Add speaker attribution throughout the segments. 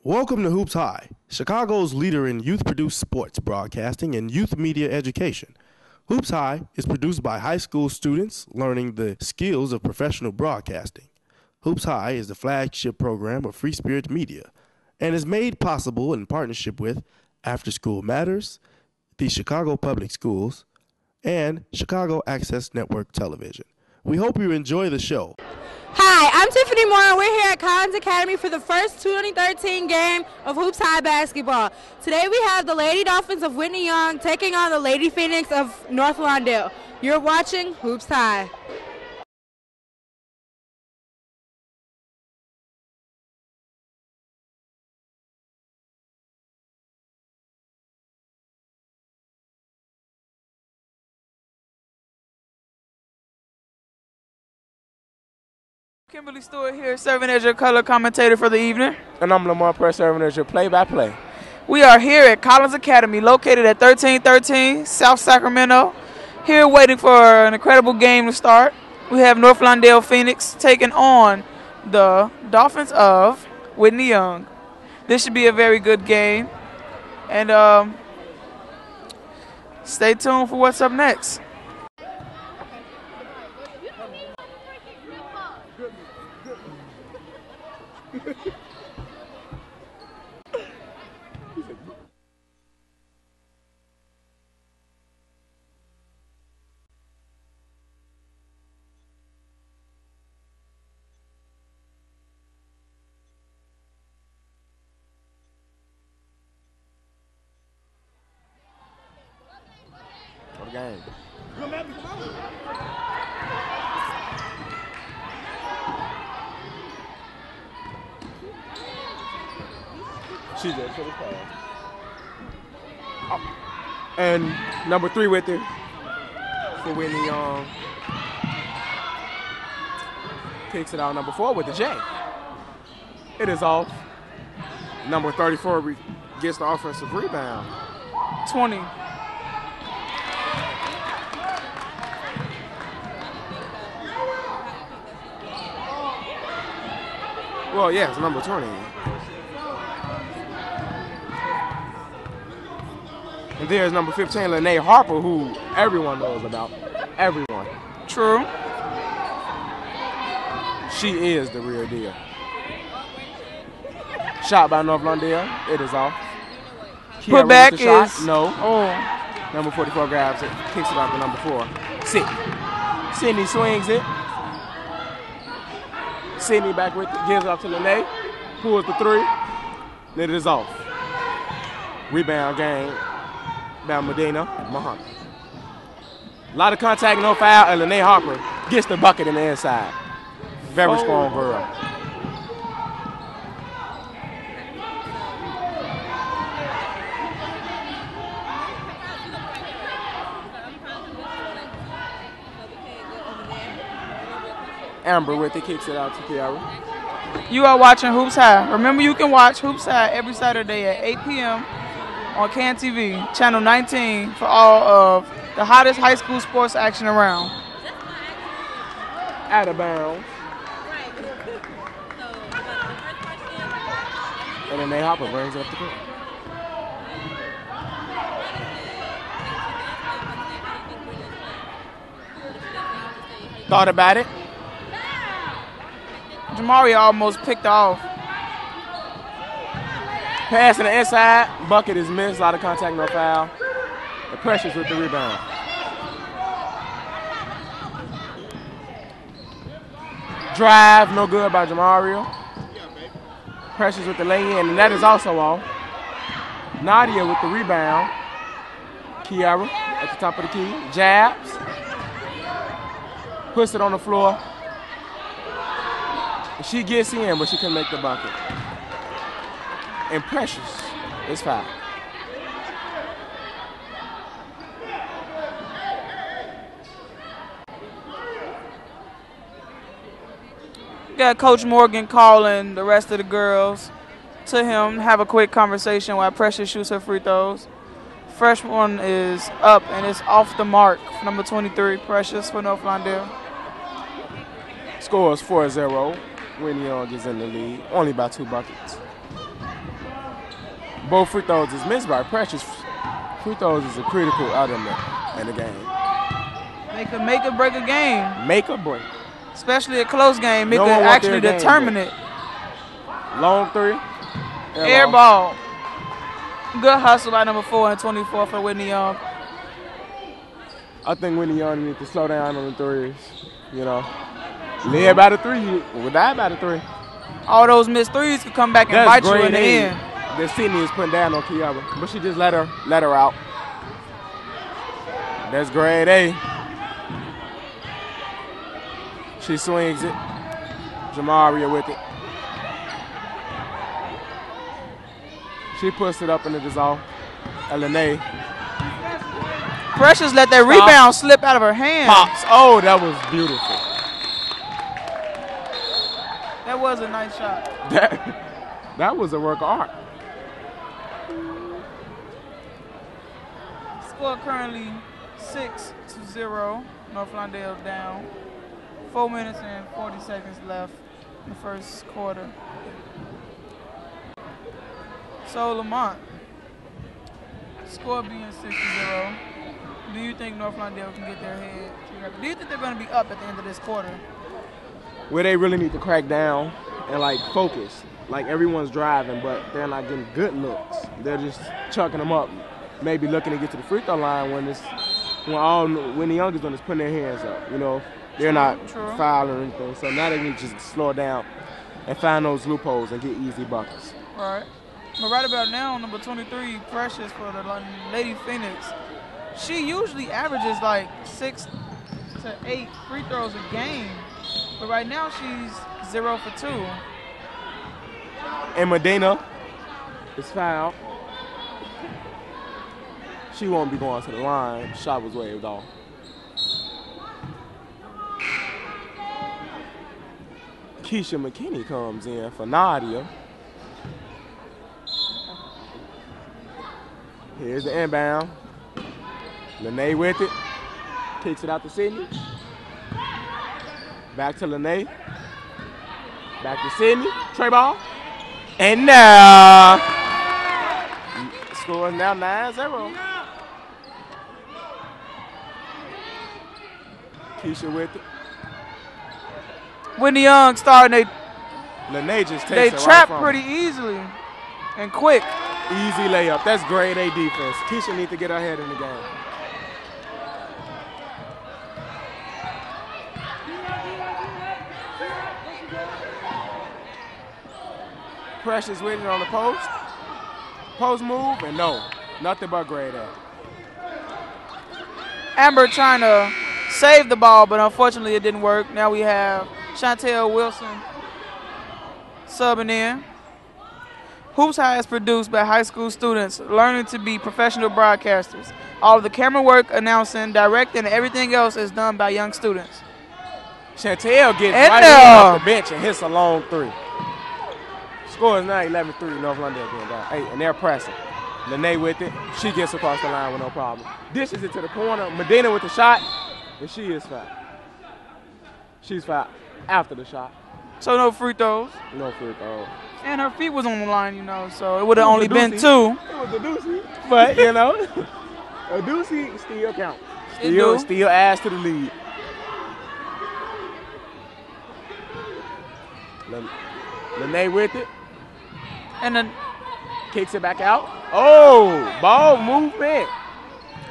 Speaker 1: Welcome to Hoops High, Chicago's leader in youth-produced sports broadcasting and youth media education. Hoops High is produced by high school students learning the skills of professional broadcasting. Hoops High is the flagship program of Free Spirit Media and is made possible in partnership with After School Matters, the Chicago Public Schools, and Chicago Access Network Television. We hope you enjoy the show.
Speaker 2: Hi, I'm Tiffany Moore, and we're here at Collins Academy for the first 2013 game of Hoops High basketball. Today we have the Lady Dolphins of Whitney Young taking on the Lady Phoenix of North Lawndale. You're watching Hoops High.
Speaker 3: Kimberly Stewart here, serving as your color commentator for the evening.
Speaker 4: And I'm Lamar Press, serving as your play-by-play.
Speaker 3: We are here at Collins Academy, located at 1313 South Sacramento. Here waiting for an incredible game to start. We have North Lawndale Phoenix taking on the Dolphins of Whitney Young. This should be a very good game. And stay tuned for what's up next.
Speaker 4: Game. She's there for the pass. Oh. And number 3 with her for Whitney Young. Kicks it out. Number 4 with the J. It is off. Number 34 gets the offensive rebound.
Speaker 3: 20.
Speaker 4: Well, yes, number 20. And there's number 15, Lade Harper, who everyone knows about. Everyone.
Speaker 3: True.
Speaker 4: She is the real deal. Shot by North Lawndale. It is off.
Speaker 3: Put back is...
Speaker 4: Shot. No.
Speaker 3: Oh.
Speaker 4: Number 44 grabs it. Kicks it out to number 4. Sydney swings it. Sydney back with it, gives it up to Lade, pulls the 3, then it is off. Rebound game by Medina Muhammad. A lot of contact, no foul, and Lade Harper gets the bucket in the inside. Very strong girl. Amber with it, kicks it out to Kiara.
Speaker 3: You are watching Hoops High. Remember, you can watch Hoops High every Saturday at 8 p.m. on CAN TV, Channel 19, for all of the hottest high school sports action around.
Speaker 4: Out of bounds. And then Lade Harper brings it up the court. Thought about it.
Speaker 3: Jamari almost picked off.
Speaker 4: Pass in the inside. Bucket is missed. A lot of contact, no foul. The Precious with the rebound. Drive, no good by Jamario. Precious with the lay-in, and that is also off. Nadia with the rebound. Kiara at the top of the key. Jabs. Puts it on the floor. She gets in, but she couldn't make the bucket. And Precious is fouled.
Speaker 3: Got Coach Morgan calling the rest of the girls to him, have a quick conversation while Precious shoots her free throws. First one is up, and it's off the mark. Number 23, Precious for North Lawndale.
Speaker 4: Score is 4-0. Whitney Young is in the lead, only by 2 buckets. Both free throws is missed by Precious. Free throws is a critical element in the game.
Speaker 3: They could make or break a game.
Speaker 4: Make or break.
Speaker 3: Especially a close game. It
Speaker 4: No
Speaker 3: could
Speaker 4: one want
Speaker 3: actually
Speaker 4: their game
Speaker 3: determine it.
Speaker 4: Long three.
Speaker 3: Air ball. Good hustle by number 4 and 24 for Whitney Young.
Speaker 4: I think Whitney Young needs to slow down on the threes. You know, live by the three. We'll die by the three.
Speaker 3: All those missed threes could come back and bite you in the end.
Speaker 4: The Sydney is putting down on Kiara, but she just let her out. That's grade A. She swings it. Jamaria with it. She puts it up in the dissolve. Lade.
Speaker 3: Precious let that rebound slip out of her hand.
Speaker 4: Pops. Oh, that was beautiful.
Speaker 3: That was a nice shot.
Speaker 4: That was a work of art.
Speaker 3: Score currently 6-0. North Lawndale down. 4 minutes and 40 seconds left in the first quarter. So Lamont, score being 6-0. Do you think North Lawndale can get their head together? Do you think they're going to be up at the end of this quarter?
Speaker 4: Where they really need to crack down and like focus. Like everyone's driving, but they're not getting good looks. They're just chucking them up. Maybe looking to get to the free throw line when the youngest one is putting their hands up. You know, they're not fouling or anything. So now they need to just slow down and find those loopholes and get easy buckets.
Speaker 3: All right. But right about now, number 23, Precious for the Lady Phoenix, she usually averages like 6 to 8 free throws a game. But right now she's 0 for 2.
Speaker 4: And Medina is fouled. She won't be going to the line. Shot was waved off. Keisha McKinney comes in for Nadia. Here's the inbound. Lade with it. Kicks it out to Sydney. Back to Lade. Back to Sydney. Tray ball. And now, score is now 9-0. Keisha with it.
Speaker 3: Whitney Young starting,
Speaker 4: Lade just takes
Speaker 3: they
Speaker 4: it
Speaker 3: trap
Speaker 4: right from
Speaker 3: pretty easily and quick.
Speaker 4: Easy layup. That's grade A defense. Keisha needs to get her head in the game. Precious with it on the post. Post move, and no. Nothing but grade A.
Speaker 3: Amber trying to save the ball, but unfortunately it didn't work. Now we have Chantel Wilson subbing in. Hoops High is produced by high school students learning to be professional broadcasters. All of the camera work, announcing, directing, and everything else is done by young students.
Speaker 4: Chantel gets right off the bench and hits a long three. Score is now 11-3. North Lawndale going down. Hey, and they're pressing. Lade with it. She gets across the line with no problem. Dishes it to the corner. Medina with the shot, and she is fouled. She's fouled after the shot.
Speaker 3: So no free throws.
Speaker 4: No free throws.
Speaker 3: And her feet was on the line, you know, so it would have only been 2.
Speaker 4: It was a doozy, but, you know, a doozy still counts. Still adds to the lead. Lade with it.
Speaker 3: And then
Speaker 4: kicks it back out. Oh, ball movement.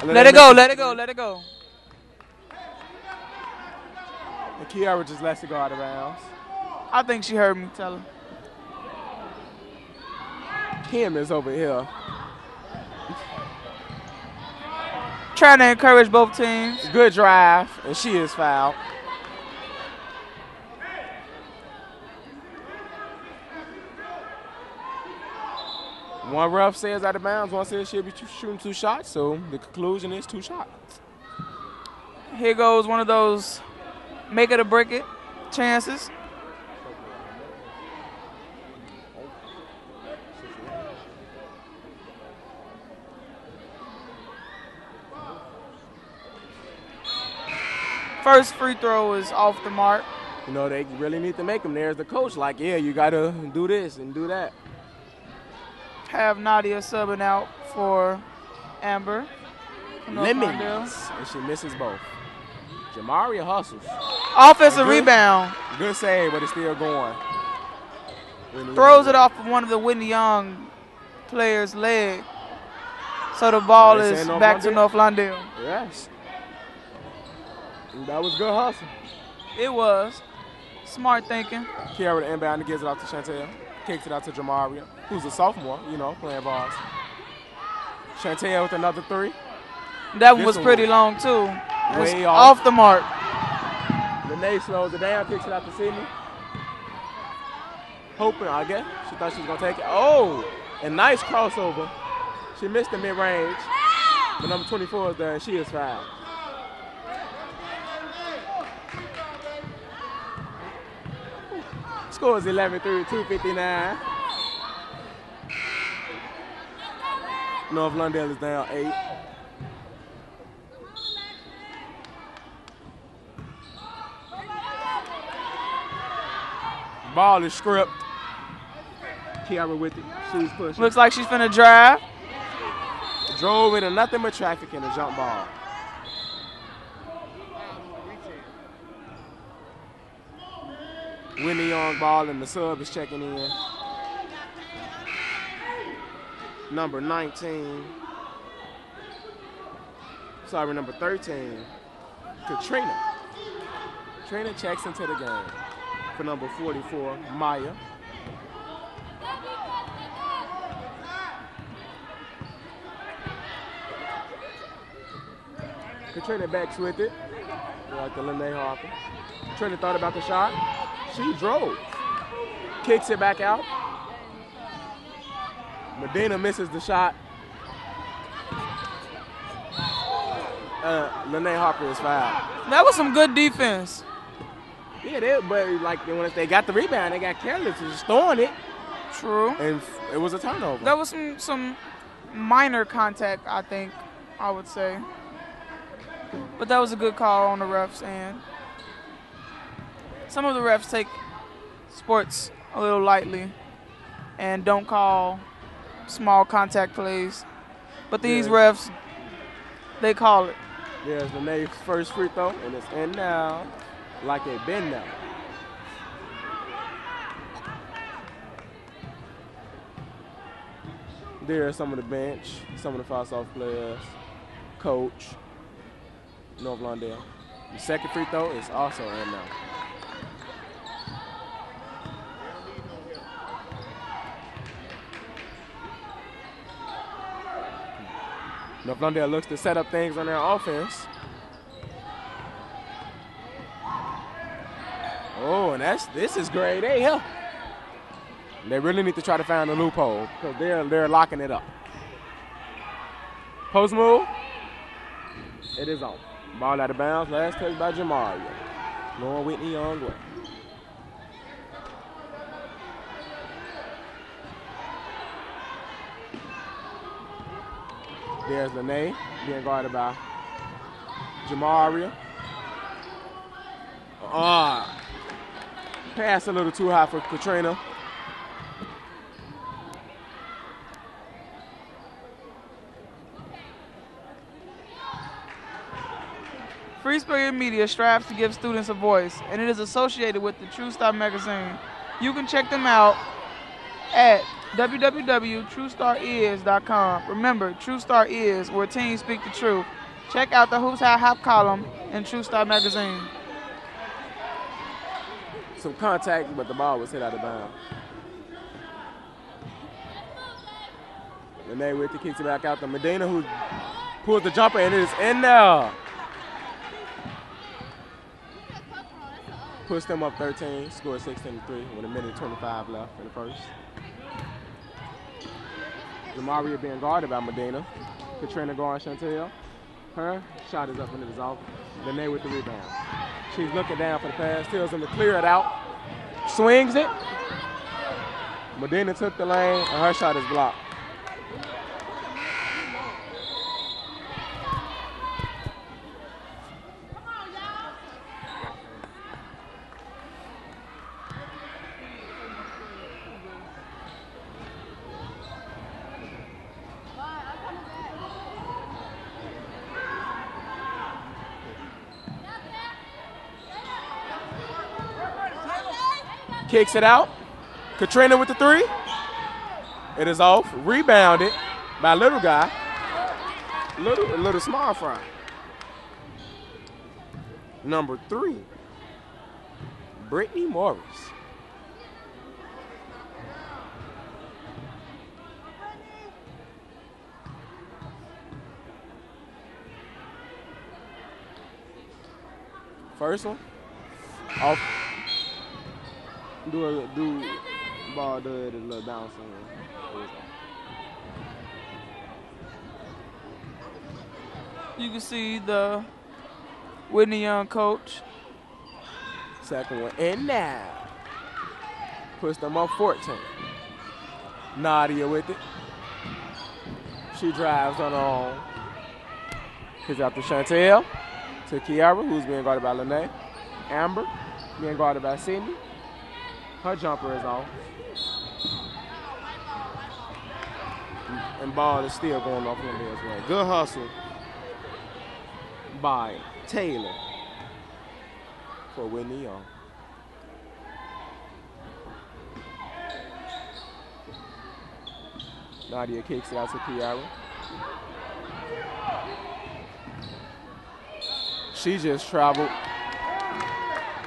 Speaker 3: Let it go, let it go, let it go.
Speaker 4: And Kiara just lets it go out of bounds.
Speaker 3: I think she heard me tell her.
Speaker 4: Kim is over here.
Speaker 3: Trying to encourage both teams.
Speaker 4: Good drive, and she is fouled. One ref says out of bounds, one says she'll be shooting 2 shots, so the conclusion is 2 shots.
Speaker 3: Here goes one of those make it or break it chances. First free throw is off the mark.
Speaker 4: You know, they really need to make them. There's the coach like, yeah, you got to do this and do that.
Speaker 3: have Nadia subbing out for Amber.
Speaker 4: Lemons. And she misses both. Jamaria hustles.
Speaker 3: Offensive rebound.
Speaker 4: Good save, but it's still going.
Speaker 3: Throws it off of one of the Whitney Young players' leg. So the ball is back to North Lawndale.
Speaker 4: Yes. That was good hustle.
Speaker 3: It was. Smart thinking.
Speaker 4: Kiara the inbound and gives it out to Chantel. Kicks it out to Jamaria, who's a sophomore, playing balls. Chantel with another three.
Speaker 3: That one was pretty long, too.
Speaker 4: Way
Speaker 3: off the mark.
Speaker 4: Lade slows it down, kicks it out to Sydney. Hoping, I guess. She thought she was going to take it. Oh, and nice crossover. She missed the mid-range. But number 24 is there, and she is fouled. Score is 11-3, 2:59. North Lawndale is down 8. Ball is script. Kiara with it. She's pushing.
Speaker 3: Looks like she's finna drive.
Speaker 4: Drove into nothing but traffic in a jump ball. Whitney Young ball and the sub is checking in. Number 19. Sorry, number 13. Katrina. Katrina checks into the game for number 44, Maya. Katrina backs with it, like the Lene Harper. Katrina thought about the shot. She drove. Kicks it back out. Medina misses the shot. Lene Harper is fouled.
Speaker 3: That was some good defense.
Speaker 4: Yeah, but when they got the rebound, they got careless, just throwing it.
Speaker 3: True.
Speaker 4: And it was a turnover.
Speaker 3: That was some minor contact, I think, I would say. But that was a good call on the refs, and some of the refs take sports a little lightly and don't call small contact plays. But these refs, they call it.
Speaker 4: There's Lene's first free throw, and it's in now like it's been now. There's some of the bench, some of the fast-off players, coach, North Lawndale. The second free throw is also in now. North Lawndale looks to set up things on their offense. Oh, and this is grade A here. They really need to try to find a loophole because they're locking it up. Post move. It is on. Ball out of bounds. Last touch by Jamaria. Going Whitney Young way. There's Lene being guarded by Jamaria. Pass a little too high for Katrina.
Speaker 3: Free Spirit Media strives to give students a voice, and it is associated with the True Star magazine. You can check them out at www.truestaris.com. Remember, True Star is where teens speak the truth. Check out the Hoops High Hop column in True Star magazine.
Speaker 4: Some contact, but the ball was hit out of bounds. Lene with it, kicks it back out to Medina, who pulls the jumper, and it is in there. Pushed them up 13, scored 16-3 with a minute 25 left in the first. Jamaria being guarded by Medina. Katrina guarding Chantel. Her shot is up and it is off. Lene with the rebound. She's looking down for the pass, tells him to clear it out. Swings it. Medina took the lane, and her shot is blocked. Kicks it out. Katrina with the three. It is off. Rebounded by little guy. Little small fry. Number 3, Whitney Morris. First one. Off. Do ball, do it a little bounce.
Speaker 3: You can see the Whitney Young coach.
Speaker 4: Second one, and now puts them up 14. Nadia with it. She drives on her own. Kicks out to Chantel. To Kiara, who's being guarded by Lade. Amber being guarded by Sydney. Her jumper is off. And ball is still going off Lade as well. Good hustle by Taylor for Whitney Young. Nadia kicks it out to Kiara. She just traveled.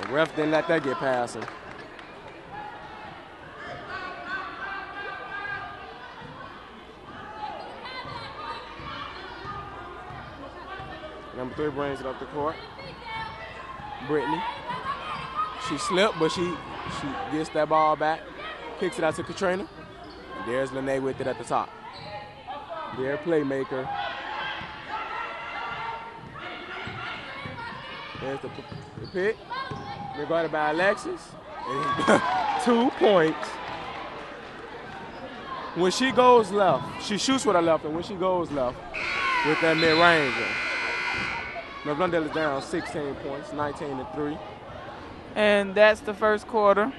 Speaker 4: The ref didn't let that get past her. Number 3 brings it up the court. Whitney. She slipped, but she gets that ball back. Kicks it out to Katrina. And there's Lade with it at the top. Their playmaker. There's the pick. They're guarded by Alexis. And 2 points. When she goes left, she shoots with her left, and when she goes left with that mid-ranger, Lawndale is down 16 points, 19-3.
Speaker 3: And that's the first quarter.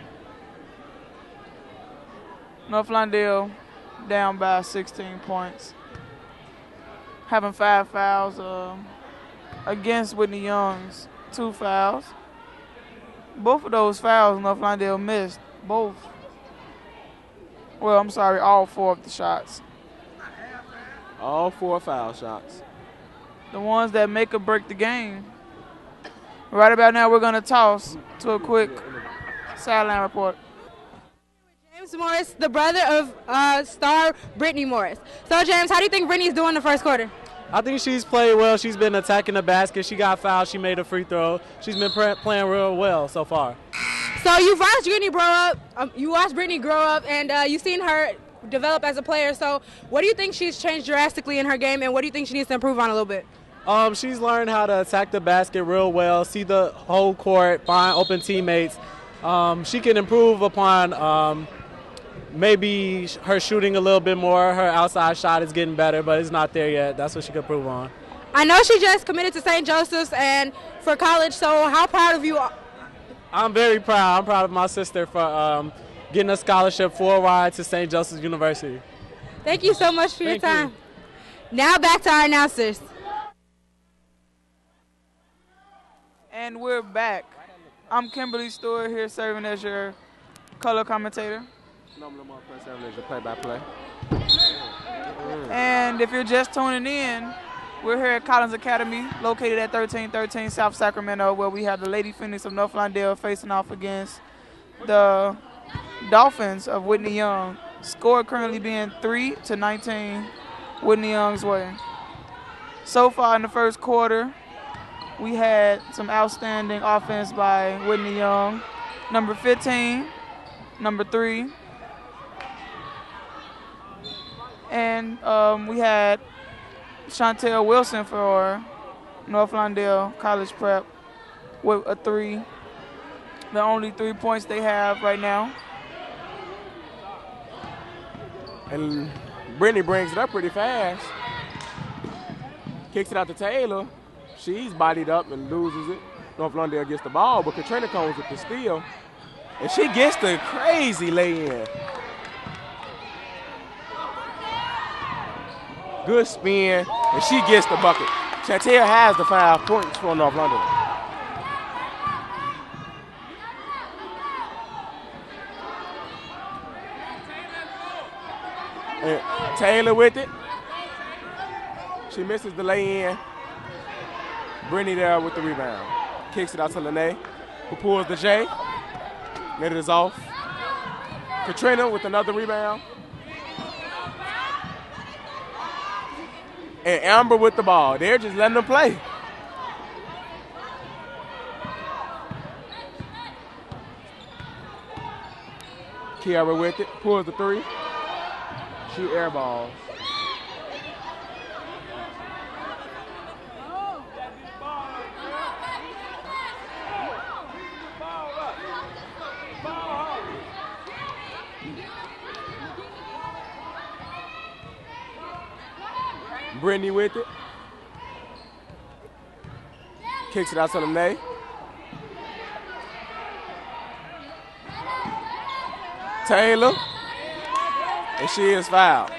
Speaker 3: Lawndale down by 16 points. Having 5 fouls against Whitney Young's 2 fouls. Both of those fouls Lawndale missed. Both. Well, I'm sorry, all 4 of the shots.
Speaker 4: All 4 foul shots.
Speaker 3: The ones that make or break the game. Right about now, we're going to toss to a quick sideline report.
Speaker 2: James Morris, the brother of star Whitney Morris. So, James, how do you think Whitney's doing in the first quarter?
Speaker 5: I think she's played well. She's been attacking the basket. She got fouled. She made a free throw. She's been playing real well so far.
Speaker 2: So you've watched Whitney grow up. You watched Whitney grow up, and you've seen her develop as a player. So what do you think she's changed drastically in her game, and what do you think she needs to improve on a little bit?
Speaker 5: She's learned how to attack the basket real well, see the whole court, find open teammates. She can improve upon maybe her shooting a little bit more. Her outside shot is getting better, but it's not there yet. That's what she can improve on.
Speaker 2: I know she just committed to St. Joseph's and for college, so how proud of you?
Speaker 5: I'm very proud. I'm proud of my sister for getting a scholarship for a ride to St. Joseph's University.
Speaker 2: Thank you so much for your time. Now back to our announcers.
Speaker 3: And we're back. I'm Kimberly Stewart here serving as your color commentator.
Speaker 4: Serving as your play-by-play.
Speaker 3: And if you're just tuning in, we're here at Collins Academy, located at 1313 South Sacramento, where we have the Lady Phoenix of North Lawndale facing off against the Dolphins of Whitney Young. Score currently being 3-19 Whitney Young's way. So far in the first quarter, we had some outstanding offense by Whitney Young. Number 15, number 3. And we had Chantel Wilson for North Lawndale College Prep with a 3. The only 3 points they have right now.
Speaker 4: And Whitney brings it up pretty fast. Kicks it out to Taylor. She's bodied up and loses it. North Lawndale gets the ball, but Katrina comes with the steal. And she gets the crazy lay-in. Good spin, and she gets the bucket. Chantel has the 5 points for North Lawndale. And Taylor with it. She misses the lay-in. Brittany there with the rebound. Kicks it out to Lade, who pulls the J. Net is off. Katrina with another rebound. And Amber with the ball. They're just letting them play. Kiara with it, pulls the three. She airballs. Brittany with it. Kicks it out to Lade. Taylor. And she is fouled.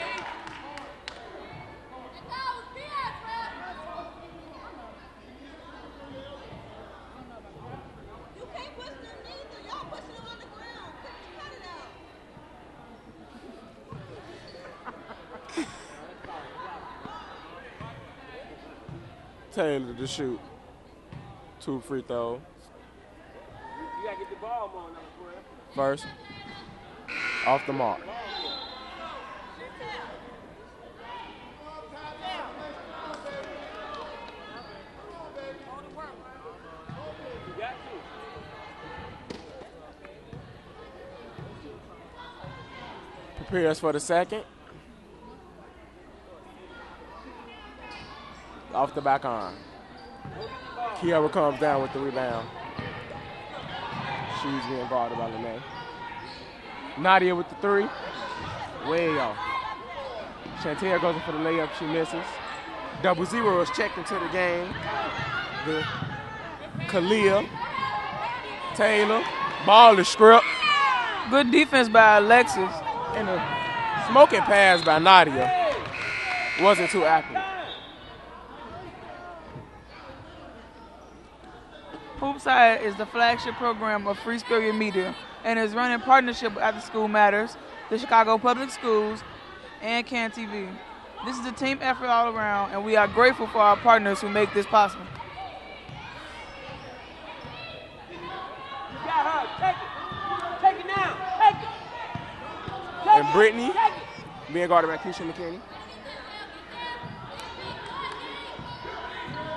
Speaker 4: Taylor to shoot. 2 free throws.
Speaker 6: You gotta get the ball more now,
Speaker 4: First. Off the mark. Prepares for the second. Off the back arm. Kiara comes down with the rebound. She's being guarded by Lade. Nadia with the three. Way off. Chantel goes in for the layup. She misses. 0-0 is checked into the game. The Kalia. Taylor. Ball is stripped.
Speaker 3: Good defense by Alexis.
Speaker 4: And a smoking pass by Nadia. Wasn't too accurate.
Speaker 3: Hoopside is the flagship program of Free Spirit Media and is run in partnership with After School Matters, the Chicago Public Schools, and CAN TV. This is a team effort all around, and we are grateful for our partners who make this possible.
Speaker 6: You got her. Take it now. Take it.
Speaker 4: And Brittany being guarded by Keisha McKinney.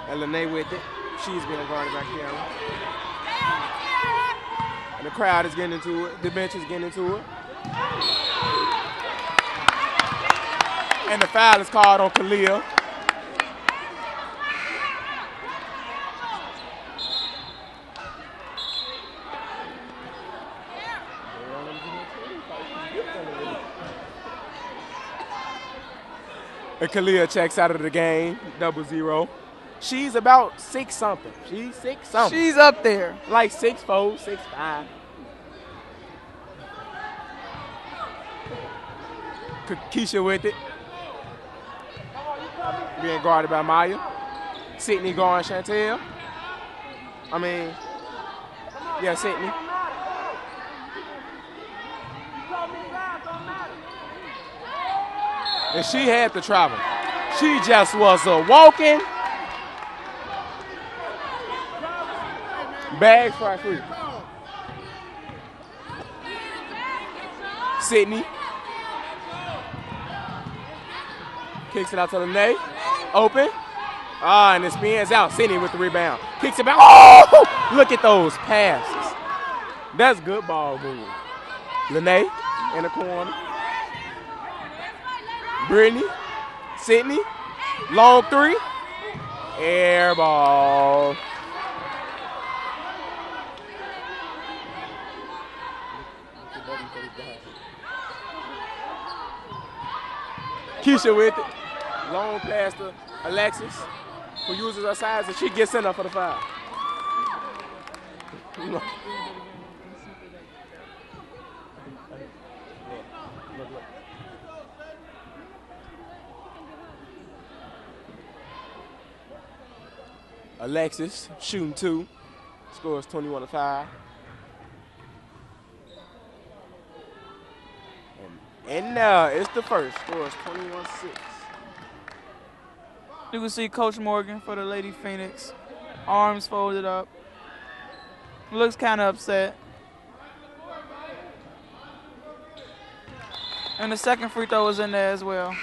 Speaker 4: And Lade with it. She's being guarded by Kiara. And the crowd is getting into it. The bench is getting into it. And the foul is called on Kalia. And Kalia checks out of the game, 0-0. She's about 6-something. She's 6-something.
Speaker 3: She's up there.
Speaker 4: Like 6'4", 6'5". Keisha with it. Being guarded by Maya. Sydney guarding Chantel. Sydney. And she had to travel. She just was walking. Bags fry free. Sydney. Kicks it out to Lade. Open. And it spins out. Sydney with the rebound. Kicks it back. Oh! Look at those passes. That's good ball moving. Lade in the corner. Brittany. Sydney. Long three. Air ball. Keisha with it. Long pass to Alexis, who uses her size, and she gets in her for the foul. Alexis shooting 2, scores 21-5. And And it's the first. Score is 21-6.
Speaker 3: You can see Coach Morgan for the Lady Phoenix. Arms folded up. Looks kind of upset. And the second free throw was in there as well.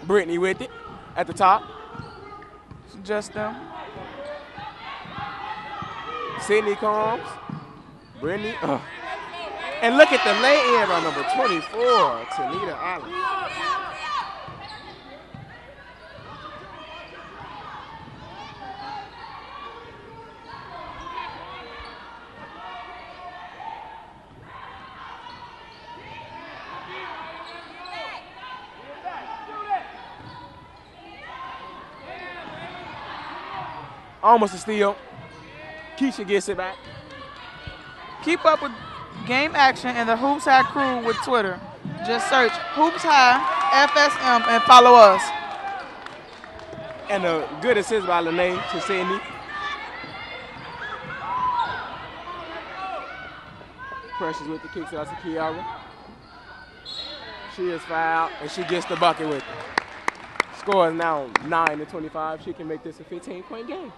Speaker 4: Whitney with it at the top.
Speaker 3: Just them.
Speaker 4: Sydney comes. Brittany. And look at the lay-in by number 24, Tanita Allen. Almost a steal. Keisha gets it back.
Speaker 3: Keep up with game action and the Hoops High crew with Twitter. Just search Hoops High FSM and follow us.
Speaker 4: And a good assist by Lade to Sydney. Precious with the kicks out to Kiara. She is fouled and she gets the bucket with it. Score is now 9-25. She can make this a 15-point game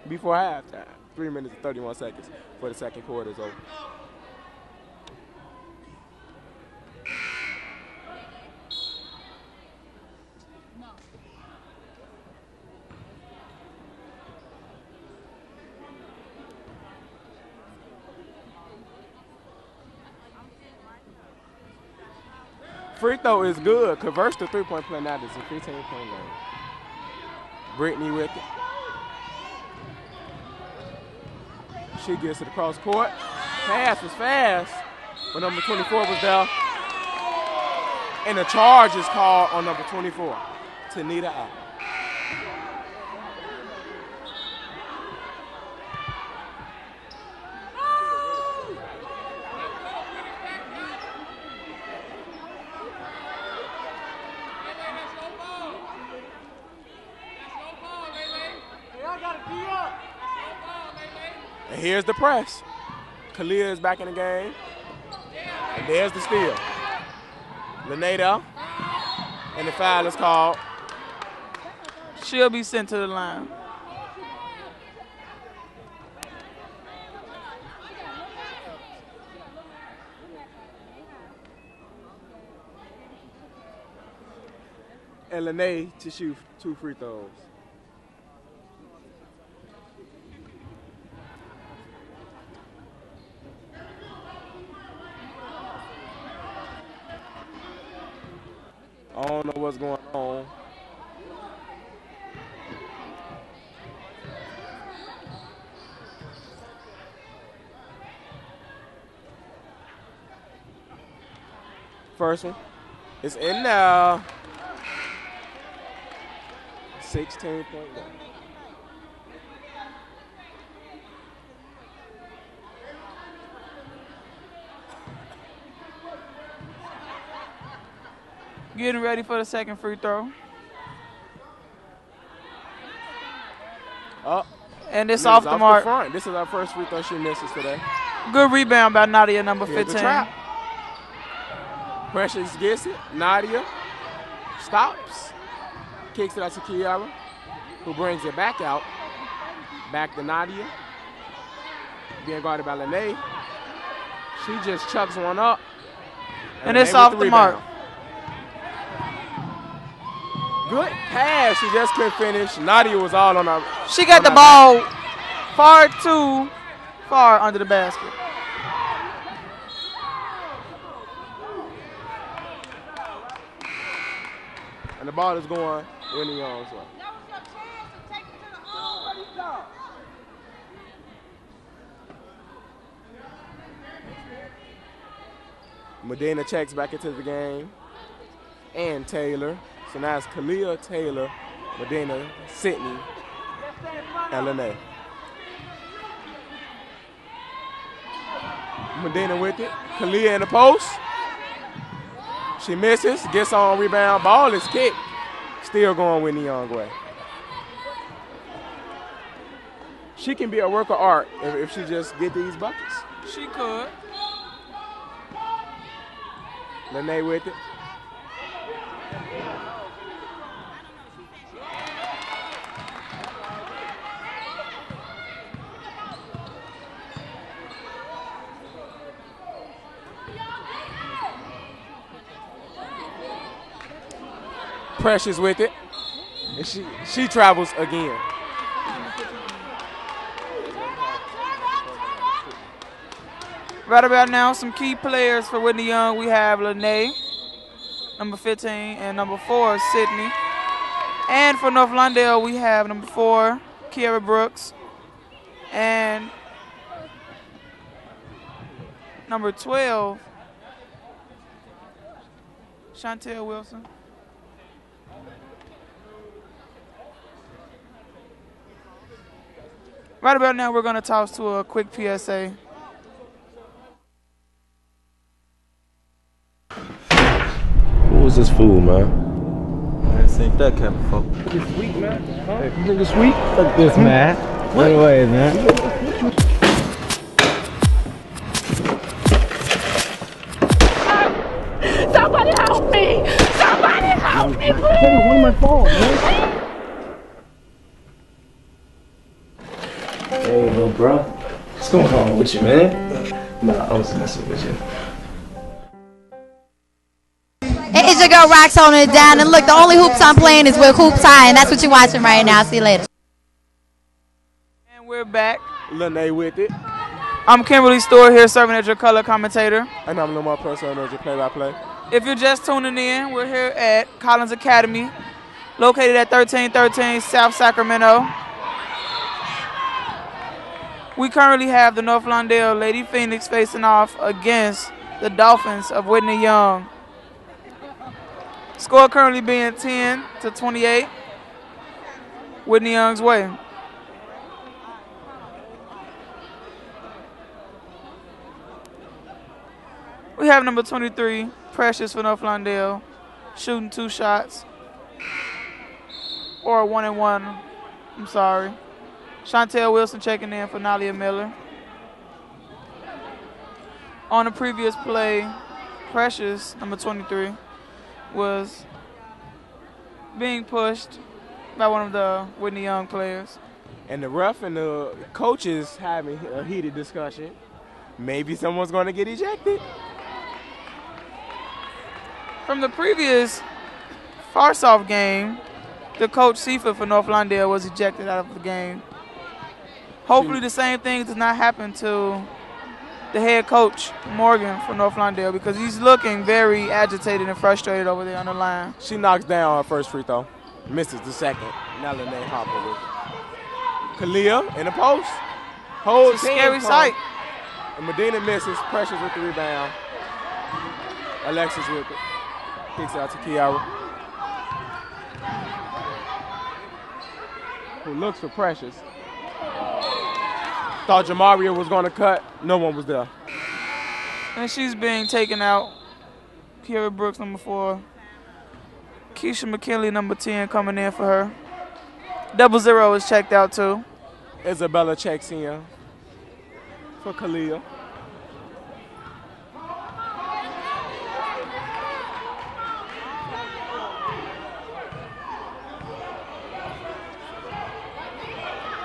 Speaker 4: before halftime. 3 minutes and 31 seconds for the second quarter is over. Free throw is good. Converts the three-point play now. It's a 15-point game. Brittany with it. She gets it across court. Pass was fast, but number 24 was there. And the charge is called on number 24, Tanita Allen. And here's the press. Kalia is back in the game. And there's the steal. Lade, and the foul is called.
Speaker 3: She'll be sent to the line.
Speaker 4: And Lade to shoot 2 free throws. I don't know what's going on. First one. It's in now. 16-point game.
Speaker 3: Getting ready for the second free throw. And it's off the mark.
Speaker 4: Front. This is our first free throw she misses today.
Speaker 3: Good rebound by Nadia, number
Speaker 4: Here's
Speaker 3: 15.
Speaker 4: the trap. Precious gets it. Nadia stops. Kicks it out to Kiara, who brings it back out. Back to Nadia. Being guarded by Lade. She just chucks one up.
Speaker 3: And it's off the mark.
Speaker 4: Good pass. She just couldn't finish. Nadia was all on her.
Speaker 3: She got the ball far too far under the basket.
Speaker 4: And the ball is going Whitney Young's way. Medina checks back into the game. And Taylor. So now it's Kalia, Taylor, Medina, Sydney, and Lade. Medina with it. Kalia in the post. She misses, gets on rebound, ball is kicked. Still going Whitney Young way. She can be a work of art if she just get these buckets.
Speaker 3: She could.
Speaker 4: Lade with it. Precious with it. And she travels again.
Speaker 3: Right about now, some key players for Whitney Young. We have Lade, number 15, and number 4, Sydney. And for North Lawndale, we have number 4, Kiara Brooks, and number 12, Chantel Wilson. Right about now, we're going to toss to a quick PSA.
Speaker 7: Who is this fool, man?
Speaker 8: I ain't seen that cat before.
Speaker 4: Nigga sweet, man. Huh?
Speaker 8: Hey, nigga sweet? Fuck this, man. Right away, man.
Speaker 9: Somebody help me! Somebody help me, please!
Speaker 8: One of my phone, man. Hey, little bro. What's going on with you, man? Nah, I was messing with you.
Speaker 10: It's your girl Rox holding it down. And look, the only hoops I'm playing is with Hoops High, and that's what you're watching right now. See you later.
Speaker 3: And we're back.
Speaker 4: Lade with it.
Speaker 3: I'm Kimberly Stewart here serving as your color commentator.
Speaker 4: And I'm Lamar Person as your play-by-play.
Speaker 3: If you're just tuning in, we're here at Collins Academy, located at 1313 South Sacramento. We currently have the North Lawndale Lady Phoenix facing off against the Dolphins of Whitney Young. Score currently being 10-28, Whitney Young's way. We have number 23, Precious for North Lawndale, shooting 2 shots, or a 1-and-1, I'm sorry. Chantel Wilson checking in for Nalia Miller. On the previous play, Precious, number 23, was being pushed by one of the Whitney Young players.
Speaker 4: And the ref and the coaches having a heated discussion. Maybe someone's going to get ejected.
Speaker 3: From the previous Farsoft game, the coach Seaford for North Lawndale was ejected out of the game. Hopefully the same thing does not happen to the head coach, Morgan, for North Lawndale, because he's looking very agitated and frustrated over there on the line.
Speaker 4: She knocks down her first free throw, misses the second. Now Lene Hopper with it. Kalia in the post. Holds
Speaker 3: It's a scary sight.
Speaker 4: And Medina misses. Precious with the rebound. Alexis with it. Kicks out to Kiara, who looks for Precious. Thought Jamaria was going to cut. No one was there.
Speaker 3: And she's being taken out. Kiara Brooks, number 4. Keisha McKinley, number 10, coming in for her. 00 is checked out too.
Speaker 4: Isabella checks in for Kalia.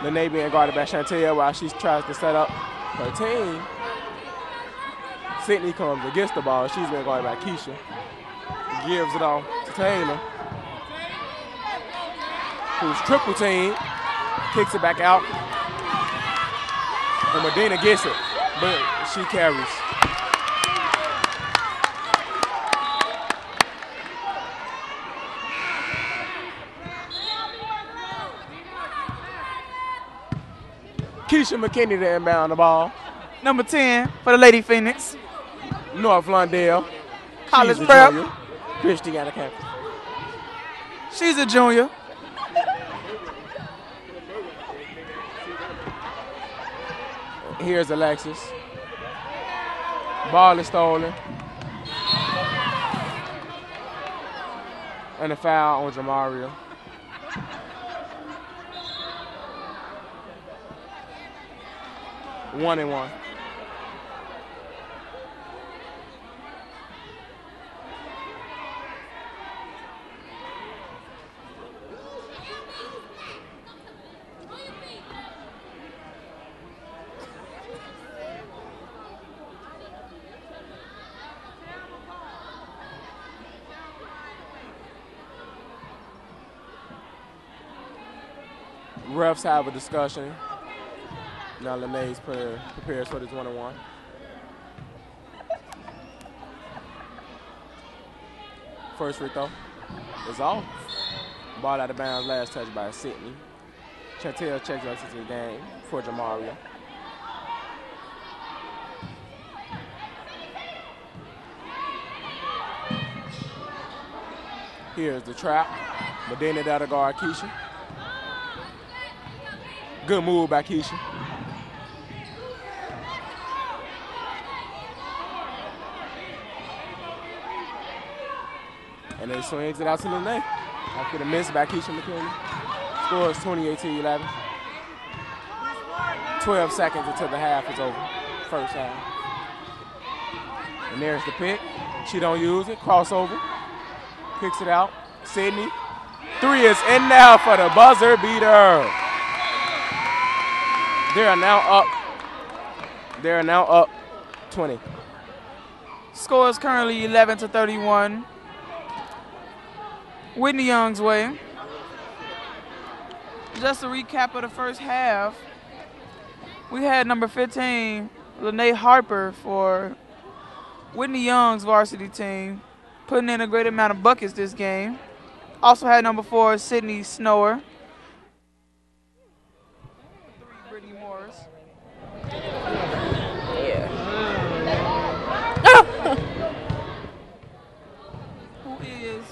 Speaker 4: Lene being guarded by Chantel while she tries to set up her team. Sydney comes against the ball. She's been guarded by Keisha. Gives it off to Taylor, who's triple team. Kicks it back out. And Medina gets it, but she carries. Keisha McKinney to inbound the ball.
Speaker 3: Number 10 for the Lady Phoenix.
Speaker 4: North Lawndale.
Speaker 3: College
Speaker 4: She's a
Speaker 3: prep.
Speaker 4: junior. Christiana campus.
Speaker 3: She's a junior.
Speaker 4: Here's Alexis. Ball is stolen. And a foul on Jamaria. One and one. Refs have a discussion. Now Lade prepares for this one-on-one. First free throw is off. Ball out of bounds, last touch by Sydney. Chantel checks us into the game for Jamaria. Here's the trap. Medina down to guard Keisha. Good move by Keisha. And then swings it out to Lade. After the miss by Keisha McKinney. Scores 28-11. 12 seconds until the half is over. First half. And there's the pick. She don't use it. Crossover. Kicks it out. Sydney. Three is in now for the buzzer beater. They are now up 20.
Speaker 3: Score is currently 11-31. Whitney Young's way. Just a recap of the first half. We had number 15, Lade Harper, for Whitney Young's varsity team, putting in a great amount of buckets this game. Also had number 4, Sydney Snower. 3, Brittany Morris. Who is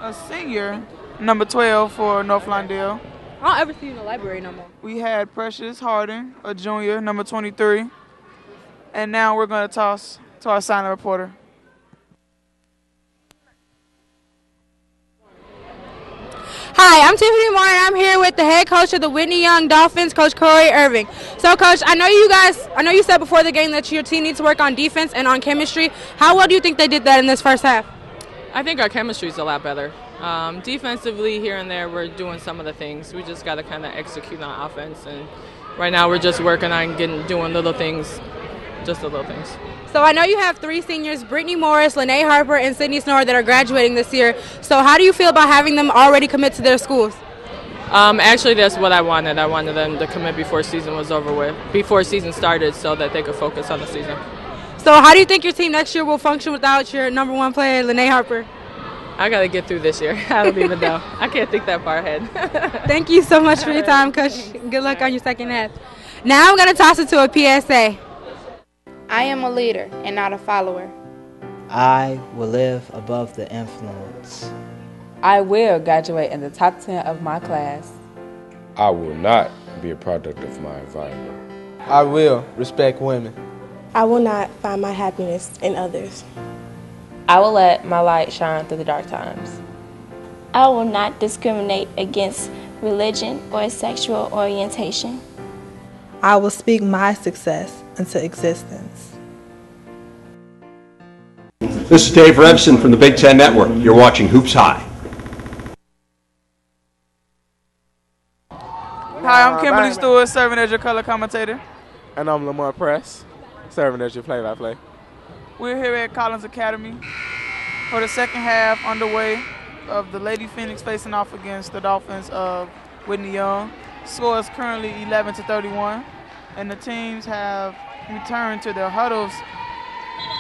Speaker 3: a senior, number 12 for North Lawndale.
Speaker 2: I don't ever see you in the library no more.
Speaker 3: We had Precious Harden, a junior, number 23. And now we're going to toss to our signing reporter.
Speaker 2: Hi, I'm Tiffany Moore, and I'm here with the head coach of the Whitney Young Dolphins, Coach Corey Irving. So, Coach, I know you said before the game that your team needs to work on defense and on chemistry. How well do you think they did that in this first half?
Speaker 11: I think our chemistry is a lot better. Defensively, here and there, we're doing some of the things. We just got to kind of execute on offense, and right now we're just working on doing little things, just the little things.
Speaker 2: So I know you have 3 seniors, Brittany Morris, Lade Harper, and Sydney Snower, that are graduating this year. So how do you feel about having them already commit to their schools?
Speaker 11: Actually, that's what I wanted. I wanted them to commit before season was over with, before season started, so that they could focus on the season.
Speaker 2: So how do you think your team next year will function without your number 1 player, Lade Harper?
Speaker 11: I got to get through this year. I don't even know. I can't think that far ahead.
Speaker 2: Thank you so much for your time, Coach. Good luck on your second half. Now I'm going to toss it to a PSA.
Speaker 12: I am a leader and not a follower.
Speaker 13: I will live above the influence.
Speaker 14: I will graduate in the top 10 of my class.
Speaker 7: I will not be a product of my environment.
Speaker 15: I will respect women.
Speaker 16: I will not find my happiness in others.
Speaker 17: I will let my light shine through the dark times.
Speaker 18: I will not discriminate against religion or sexual orientation.
Speaker 19: I will speak my success into existence.
Speaker 20: This is Dave Revson from the Big Ten Network. You're watching Hoops High.
Speaker 3: Hi, I'm Kimberly Stewart, serving as your color commentator.
Speaker 4: And I'm Lamar Press, serving as your play-by-play.
Speaker 3: We're here at Collins Academy for the second half underway of the Lady Phoenix facing off against the Dolphins of Whitney Young. Score is currently 11-31, and the teams have returned to their huddles.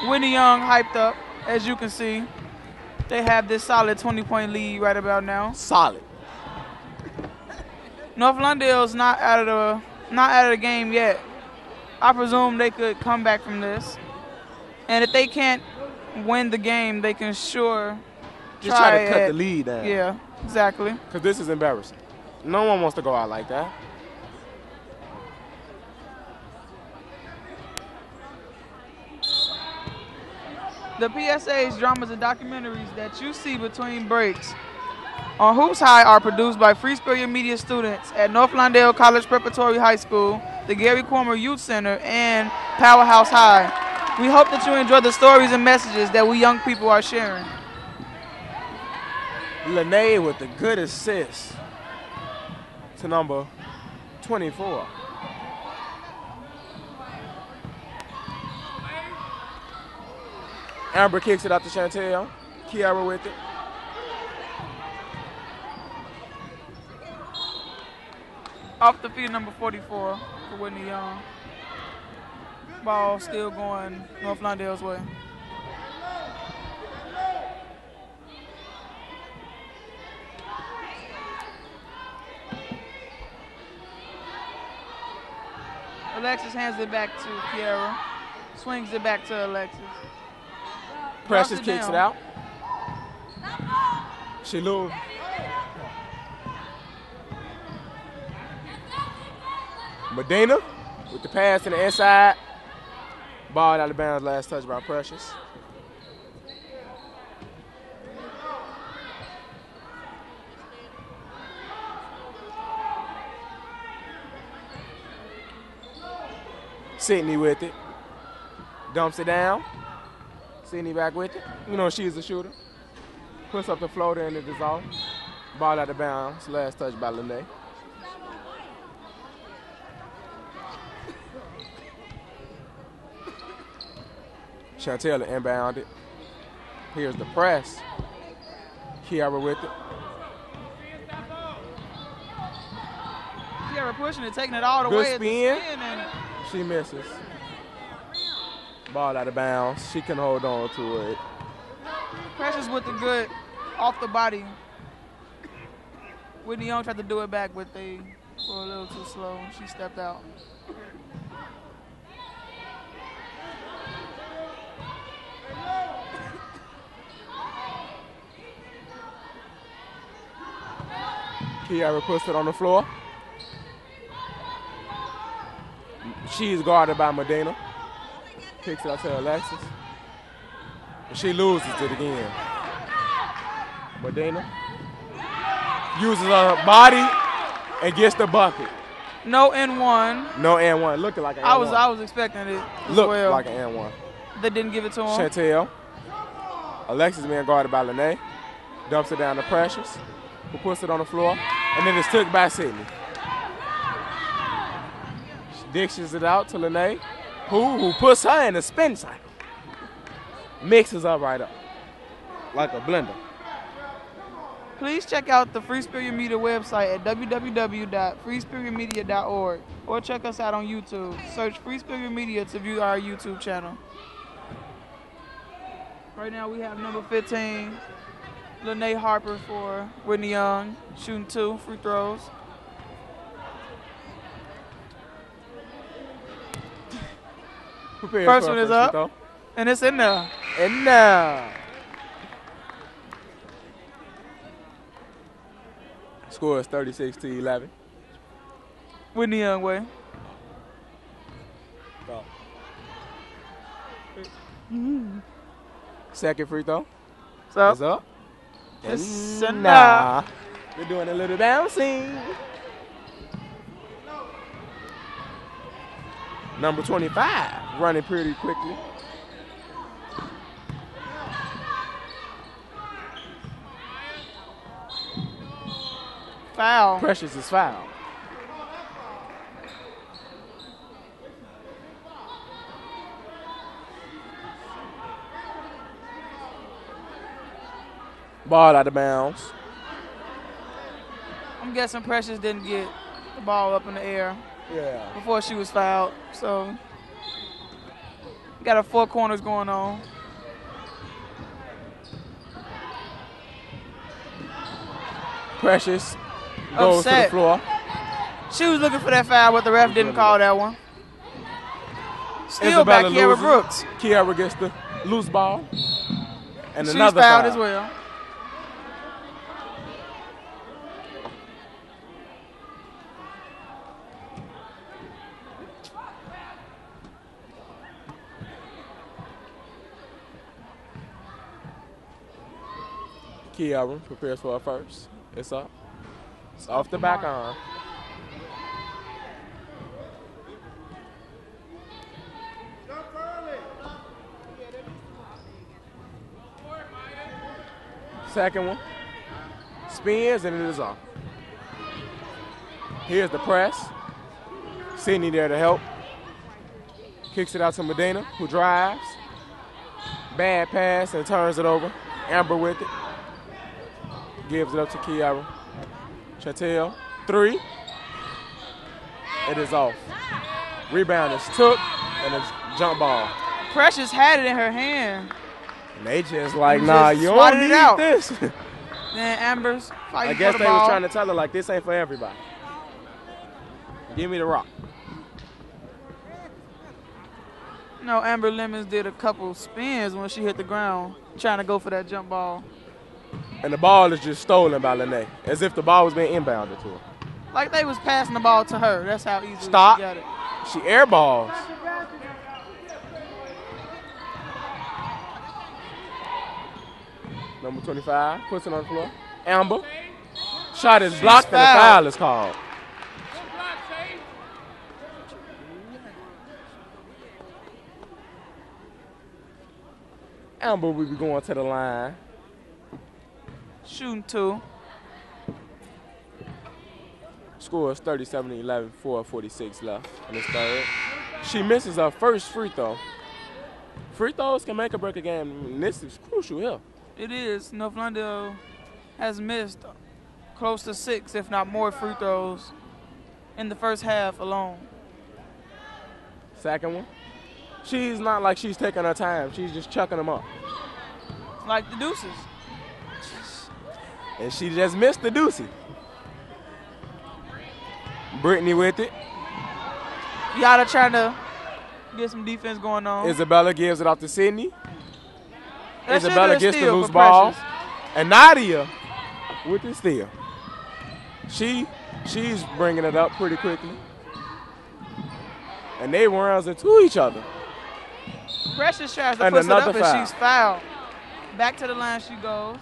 Speaker 3: Whitney Young hyped up, as you can see. They have this solid 20-point lead right about now.
Speaker 4: Solid.
Speaker 3: North Lawndale's not out of the game yet. I presume they could come back from this. And if they can't win the game, they can sure
Speaker 4: just try to cut the lead down.
Speaker 3: Yeah, exactly.
Speaker 4: Because this is embarrassing. No one wants to go out like that.
Speaker 3: The PSA's dramas and documentaries that you see between breaks on Hoops High are produced by Free Spirit Media students at North Lawndale College Preparatory High School, the Gary Cormer Youth Center, and Powerhouse High. We hope that you enjoy the stories and messages that we young people are sharing.
Speaker 4: Lade with the good assist to number 24. Amber kicks it out to Chantel. Kiara with it.
Speaker 3: Off the feet, number 44 for Whitney Young. Ball still going North Lawndale's way. Alexis hands it back to Kiara. Swings it back to Alexis.
Speaker 4: Precious kicks it out. She lose. Medina with the pass to the inside. Ball out of bounds, last touch by Precious. Sydney with it. Dumps it down. Sydney back with it. You know she's a shooter. Puts up the floater and it is off. Ball out of bounds, last touch by Lade. Chantel inbound it. Here's the press. Kiara with it.
Speaker 3: Kiara pushing it, taking it all the
Speaker 4: Good
Speaker 3: way.
Speaker 4: spin.
Speaker 3: And
Speaker 4: She misses. Ball out of bounds. She can hold on to it.
Speaker 3: Precious with the good off the body. Whitney Young tried to do it back, but they were a little too slow. She stepped out.
Speaker 4: Kiara puts it on the floor. She's guarded by Medina. Kicks it out to Alexis. And she loses it again. Medina uses her body and gets the bucket.
Speaker 3: No N1.
Speaker 4: No N1. Looking like an N1.
Speaker 3: I was expecting it as
Speaker 4: Look
Speaker 3: well.
Speaker 4: like an N1.
Speaker 3: They didn't give it to him.
Speaker 4: Chantel. Alexis being guarded by Lade. Dumps it down to Precious, who puts it on the floor. And then it's took by Sydney. She dishes it out to Lade, who puts her in a spin cycle. Mixes up right up. Like a blender.
Speaker 3: Please check out the Free Spirit Media website at www.freespiritmedia.org or check us out on YouTube. Search Free Spirit Media to view our YouTube channel. Right now we have number 15, Lene Harper for Whitney Young, shooting 2 free throws. First one is up, and it's in there.
Speaker 4: In there. Score is 36-11.
Speaker 3: Whitney Young way.
Speaker 4: Second free throw.
Speaker 3: It's up.
Speaker 4: It's up.
Speaker 3: It's
Speaker 4: nah. We're doing a little bouncing. Number 25, running pretty quickly.
Speaker 3: Foul.
Speaker 4: Precious is foul. Ball out of bounds.
Speaker 3: I'm guessing Precious didn't get the ball up in the air before she was fouled. So, got 4 corners going on.
Speaker 4: Precious goes to the floor.
Speaker 3: She was looking for that foul, but the ref didn't call that one. Still
Speaker 4: Isabella
Speaker 3: back Kiara
Speaker 4: loses.
Speaker 3: Brooks.
Speaker 4: Kiara gets the loose ball. And
Speaker 3: She's
Speaker 4: another
Speaker 3: fouled
Speaker 4: foul
Speaker 3: as well.
Speaker 4: Kiara prepares for her first. It's up. It's off the back arm. Second one. Spins and it is off. Here's the press. Sydney there to help. Kicks it out to Medina, who drives. Bad pass and turns it over. Amber with it. Gives it up to Kiara. Chantel, 3. It is off. Rebound is took and it's jump ball.
Speaker 3: Precious had it in her hand.
Speaker 4: And they just like, nah, you don't need this.
Speaker 3: Then Amber's fighting
Speaker 4: I guess
Speaker 3: for the
Speaker 4: they
Speaker 3: ball.
Speaker 4: was trying to tell her, like, this ain't for everybody. Give me the rock.
Speaker 3: No, Amber Lemons did a couple spins when she hit the ground, trying to go for that jump ball.
Speaker 4: And the ball is just stolen by Lade, as if the ball was being inbounded to her.
Speaker 3: Like they was passing the ball to her. That's how easily
Speaker 4: Stop.
Speaker 3: she got it.
Speaker 4: She airballs. Number 25 puts it on the floor. Amber. Shot is blocked and a foul is called. Amber will be going to the line.
Speaker 3: Shooting 2.
Speaker 4: Score is 37-11, 4:46 left in this third. She misses her first free throw. Free throws can make or break a game, and this is crucial here.
Speaker 3: It is. North Lawndale has missed close to 6, if not more, free throws in the first half alone.
Speaker 4: Second one. She's not like she's taking her time. She's just chucking them up.
Speaker 3: Like the deuces.
Speaker 4: And she just missed the deucey. Whitney with it.
Speaker 3: Yada trying to get some defense going on.
Speaker 4: Isabella gives it off to Sydney.
Speaker 3: That
Speaker 4: Isabella gets the
Speaker 3: steal
Speaker 4: loose
Speaker 3: for
Speaker 4: ball.
Speaker 3: Precious.
Speaker 4: And Nadia with the steal. She's bringing it up pretty quickly. And they runs into each other.
Speaker 3: Precious tries to
Speaker 4: And
Speaker 3: push it up
Speaker 4: another
Speaker 3: and
Speaker 4: foul.
Speaker 3: she's fouled. Back to the line she goes.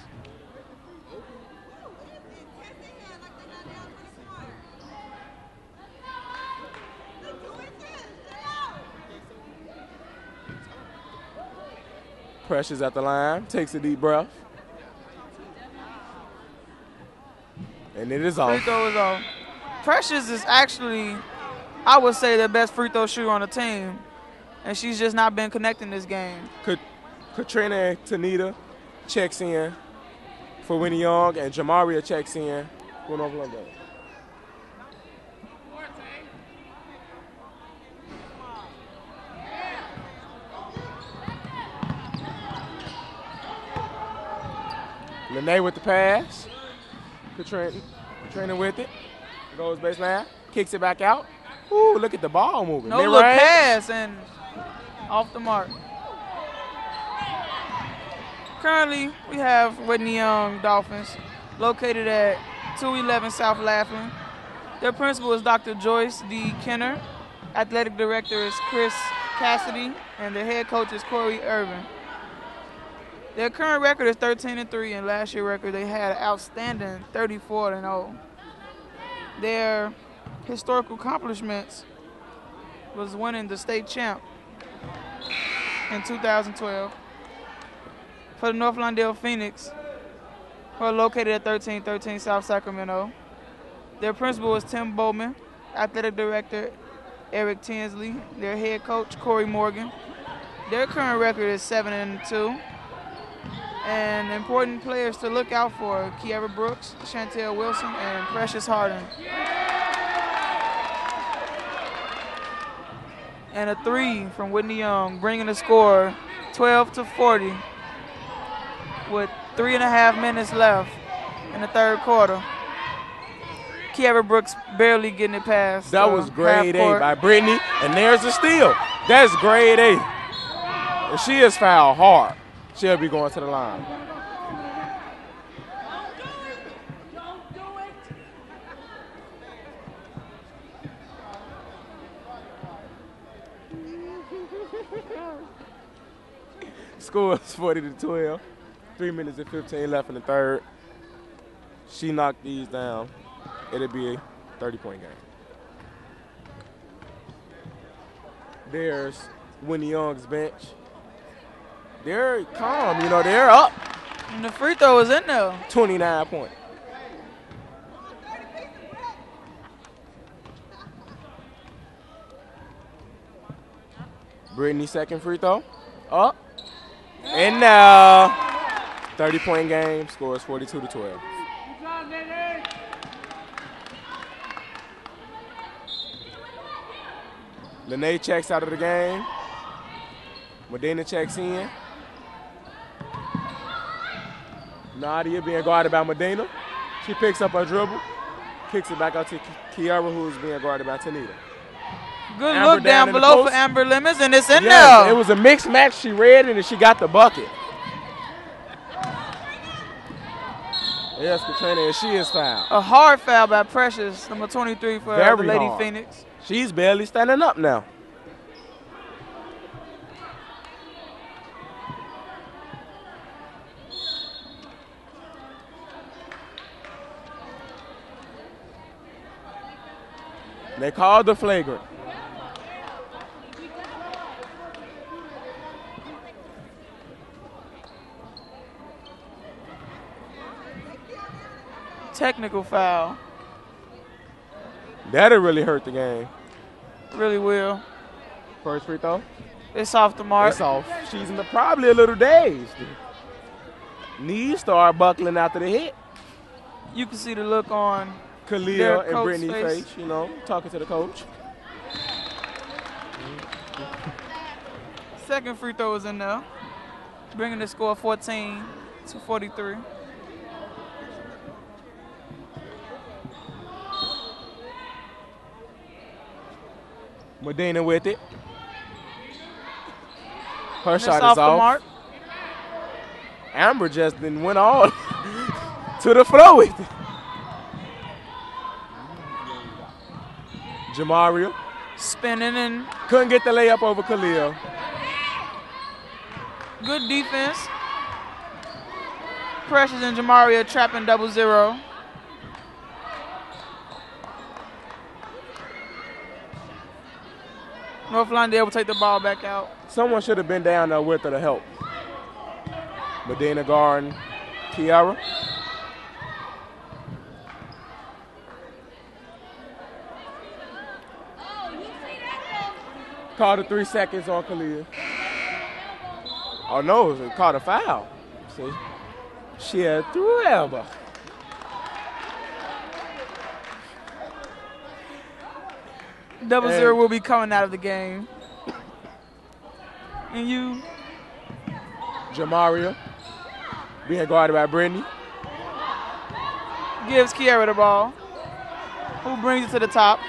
Speaker 4: Precious at the line, takes a deep breath. And it is
Speaker 3: Free
Speaker 4: off.
Speaker 3: throw is off. Precious is actually, I would say, the best free throw shooter on the team. And she's just not been connecting this game.
Speaker 4: Katrina and Tanita checks in for Whitney Young, and Jamaria checks in for North Lawndale. Lene with the pass. Katrina with it. Goes baseline. Kicks it back out. Ooh, look at the ball moving.
Speaker 3: No look pass and off the mark. Currently, we have Whitney Young Dolphins located at 211 South Laughlin. Their principal is Dr. Joyce D. Kenner. Athletic director is Chris Cassidy, and their head coach is Corey Irvin. Their current record is 13-3, and last year's record they had an outstanding 34-0. Their historical accomplishments was winning the state champ in 2012. For the North Lawndale Phoenix, who are located at 1313 South Sacramento, their principal is Tim Bowman, athletic director Eric Tinsley, their head coach Corey Morgan. Their current record is 7-2. And important players to look out for: Kiara Brooks, Chantel Wilson, and Precious Harden. And a 3 from Whitney Young, bringing the score 12-40 with 3.5 minutes left in the third quarter. Kiara Brooks barely getting it past.
Speaker 4: That was grade A by Brittany, and there's the steal. That's grade A. And she is fouled hard. She'll be going to the line. Score is 40-12. 3 minutes and 15 left in the third. She knocked these down. It'll be a 30-point game. There's Whitney Young's bench. They're calm, you know, they're up.
Speaker 3: And the free throw is in there.
Speaker 4: 29 points. Brittany second free throw. Up. And now 30-point game, scores 42-12. Lade checks out of the game. Medina checks in. Nadia being guarded by Medina. She picks up her dribble, kicks it back out to Kiara, who's being guarded by Tanita.
Speaker 3: Good
Speaker 4: Amber
Speaker 3: look down below for Amber Lemons, and it's in
Speaker 4: yes,
Speaker 3: there.
Speaker 4: It was a mixed match. She read it, and she got the bucket. Yes, Katrina, and she is fouled.
Speaker 3: A hard foul by Precious, number 23 for the Lady
Speaker 4: hard.
Speaker 3: Phoenix.
Speaker 4: She's barely standing up now. They called the flagrant.
Speaker 3: Technical foul.
Speaker 4: That'll really hurt the game.
Speaker 3: Really will.
Speaker 4: First free throw.
Speaker 3: It's off the mark.
Speaker 4: It's off. She's probably a little dazed. Knees start buckling after the hit.
Speaker 3: You can see the look on
Speaker 4: Khalil and Brittany's face, you know, talking to the coach.
Speaker 3: Second free throw is in there, bringing the score 14-43.
Speaker 4: Medina with it. Her
Speaker 3: And
Speaker 4: shot
Speaker 3: it's
Speaker 4: is off.
Speaker 3: The mark.
Speaker 4: Amber just then went all to the floor with it. Jamaria
Speaker 3: spinning and
Speaker 4: couldn't get the layup over Khalil.
Speaker 3: Good defense. Precious and Jamaria trapping 0-0. North Lawndale will take the ball back out.
Speaker 4: Someone should have been down there with her to help. Medina guarding Kiara. Called the 3 seconds on Khalil. Oh no, it caught a foul. See, she had 3 elbow.
Speaker 3: Double zero will be coming out of the game. And you,
Speaker 4: Jamaria, being guarded by Brittany.
Speaker 3: Gives Kiara the ball. Who brings it to the top?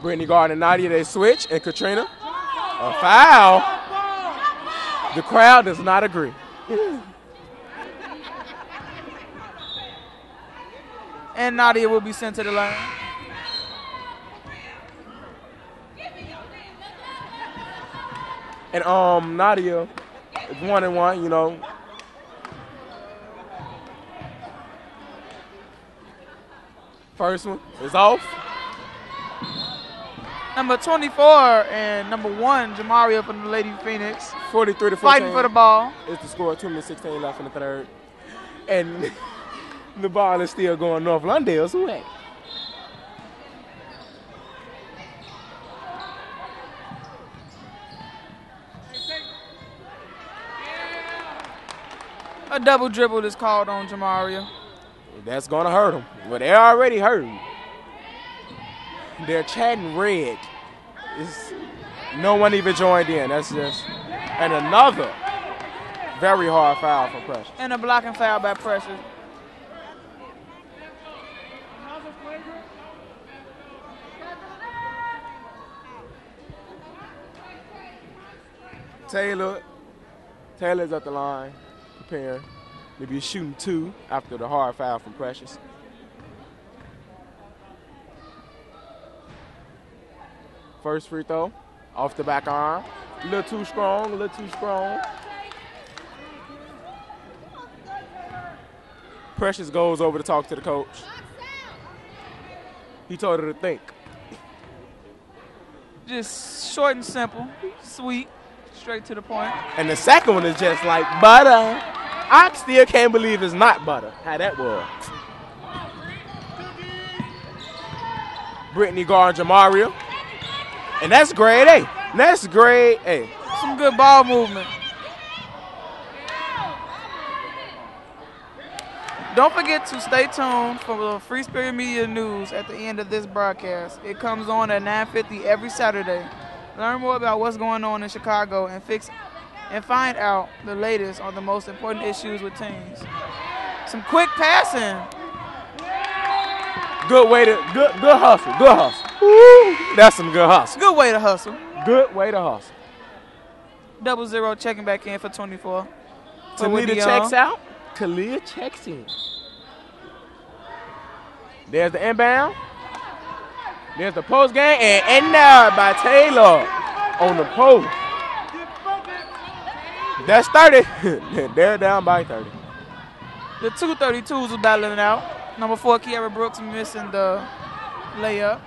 Speaker 4: Brittany guarding Nadia, they switch, and Katrina, a foul. The crowd does not agree.
Speaker 3: And Nadia will be sent to the line.
Speaker 4: And Nadia is 1-1, you know. First one is off.
Speaker 3: Number 24 and number 1, Jamaria from the Lady Phoenix.
Speaker 4: 43-14.
Speaker 3: Fighting for the ball.
Speaker 4: It's the score, 2 minutes 16 left in the third. And the ball is still going North Lawndale's way.
Speaker 3: A double dribble is called on Jamaria.
Speaker 4: That's going to hurt them. Well, they're already hurting. They're chatting red. No one even joined in. That's just. And another very hard foul for Precious.
Speaker 3: And a blocking foul by Precious.
Speaker 4: Taylor's at the line, preparing. Maybe shooting 2 after the hard foul from Precious. First free throw, off the back arm. A little too strong, a little too strong. Precious goes over to talk to the coach. He told her to think.
Speaker 3: Just short and simple, sweet, straight to the point.
Speaker 4: And the second one is just like butter. I still can't believe it's not butter. How that was. Brittany guard Jamaria. And that's grade A. That's grade A.
Speaker 3: Some good ball movement. Don't forget to stay tuned for the Free Spirit Media News at the end of this broadcast. It comes on at 9:50 every Saturday. Learn more about what's going on in Chicago and find out the latest on the most important issues with teams. Some quick passing.
Speaker 4: Good way to good hustle. Good hustle. Woo, that's some good hustle.
Speaker 3: Good way to hustle.
Speaker 4: Good way to hustle.
Speaker 3: 00 checking back in for 24.
Speaker 4: Talita checks out. Kalia checks in. There's the inbound. There's the post game, and now by Taylor on the post. That's 30. They're down by 30.
Speaker 3: The 232s are battling it out. Number 4, Kiara Brooks missing the layup.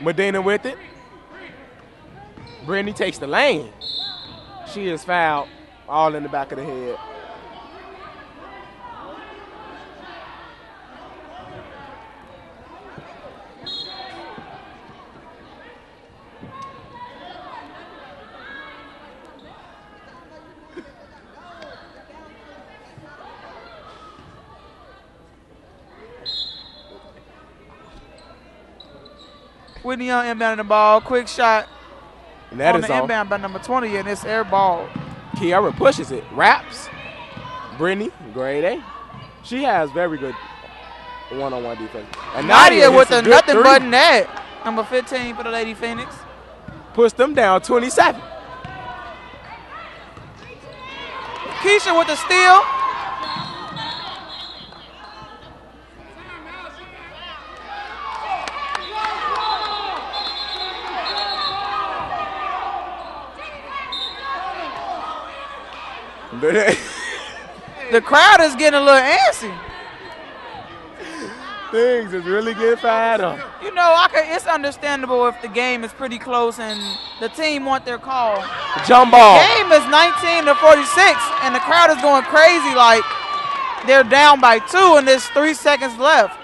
Speaker 4: Medina with it. Brittany takes the lane. She is fouled. All in the back of the head.
Speaker 3: Whitney Young inbounding the ball. Quick shot
Speaker 4: and that
Speaker 3: on
Speaker 4: is
Speaker 3: the
Speaker 4: off.
Speaker 3: Inbound by number 20, and it's air ball.
Speaker 4: Kiara pushes it. Wraps. Brittany, grade A. She has very good one-on-one defense. And
Speaker 3: Nadia with
Speaker 4: a
Speaker 3: a nothing but net. Number 15 for the Lady Phoenix.
Speaker 4: Push them down 27.
Speaker 3: Keisha with the steal. The crowd is getting a little antsy.
Speaker 4: Things is really getting fired up.
Speaker 3: You know, it's understandable if the game is pretty close and the team want their call.
Speaker 4: Jump ball.
Speaker 3: The game is 19-46, and the crowd is going crazy like they're down by 2 and there's 3 seconds left.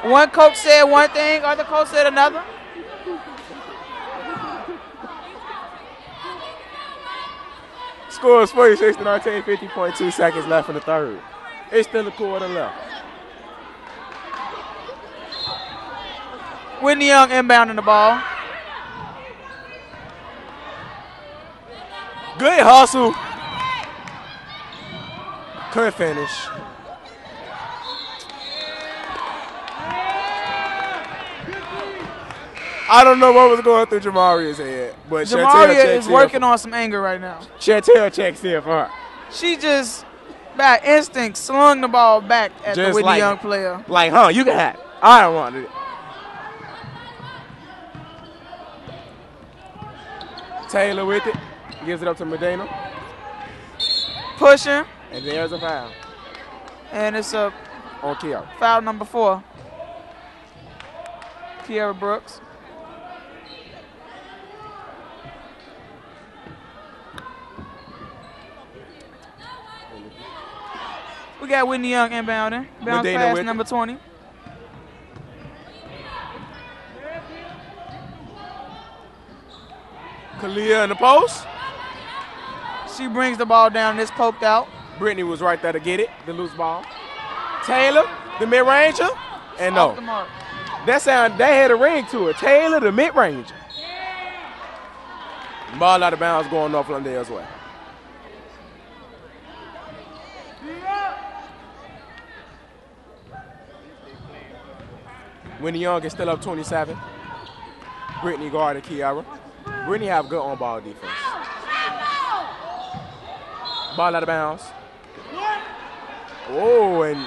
Speaker 3: One coach said one thing, other coach said another.
Speaker 4: Score is 46-19, 50.2 seconds left in the third. It's still a quarter left.
Speaker 3: Whitney Young inbounding the ball.
Speaker 4: Good hustle. Couldn't finish. I don't know what was going through Jamaria's head, but
Speaker 3: Jamaria is working on some anger right now.
Speaker 4: Chantel checks in for her.
Speaker 3: She just, by instinct, slung the ball back at the Whitney Young player.
Speaker 4: Like, you can have it. I don't want it. Taylor with it. Gives it up to Medina.
Speaker 3: Pushing.
Speaker 4: And there's a foul.
Speaker 3: And it's a
Speaker 4: on Kiara.
Speaker 3: Foul number 4. Kiara Brooks. We got Whitney Young inbounding. Bounce pass number 20.
Speaker 4: Kalia in the post.
Speaker 3: She brings the ball down and it's poked out.
Speaker 4: Brittany was right there to get it, the loose ball. Taylor, the mid-ranger, and no.
Speaker 3: Off the mark.
Speaker 4: That had a ring to it. Taylor, the mid-ranger. Ball out of bounds going off Lawndale's way. Whitney Young is still up 27. Brittany guarding Kiara. Brittany have good on-ball defense. Ball out of bounds. Oh, and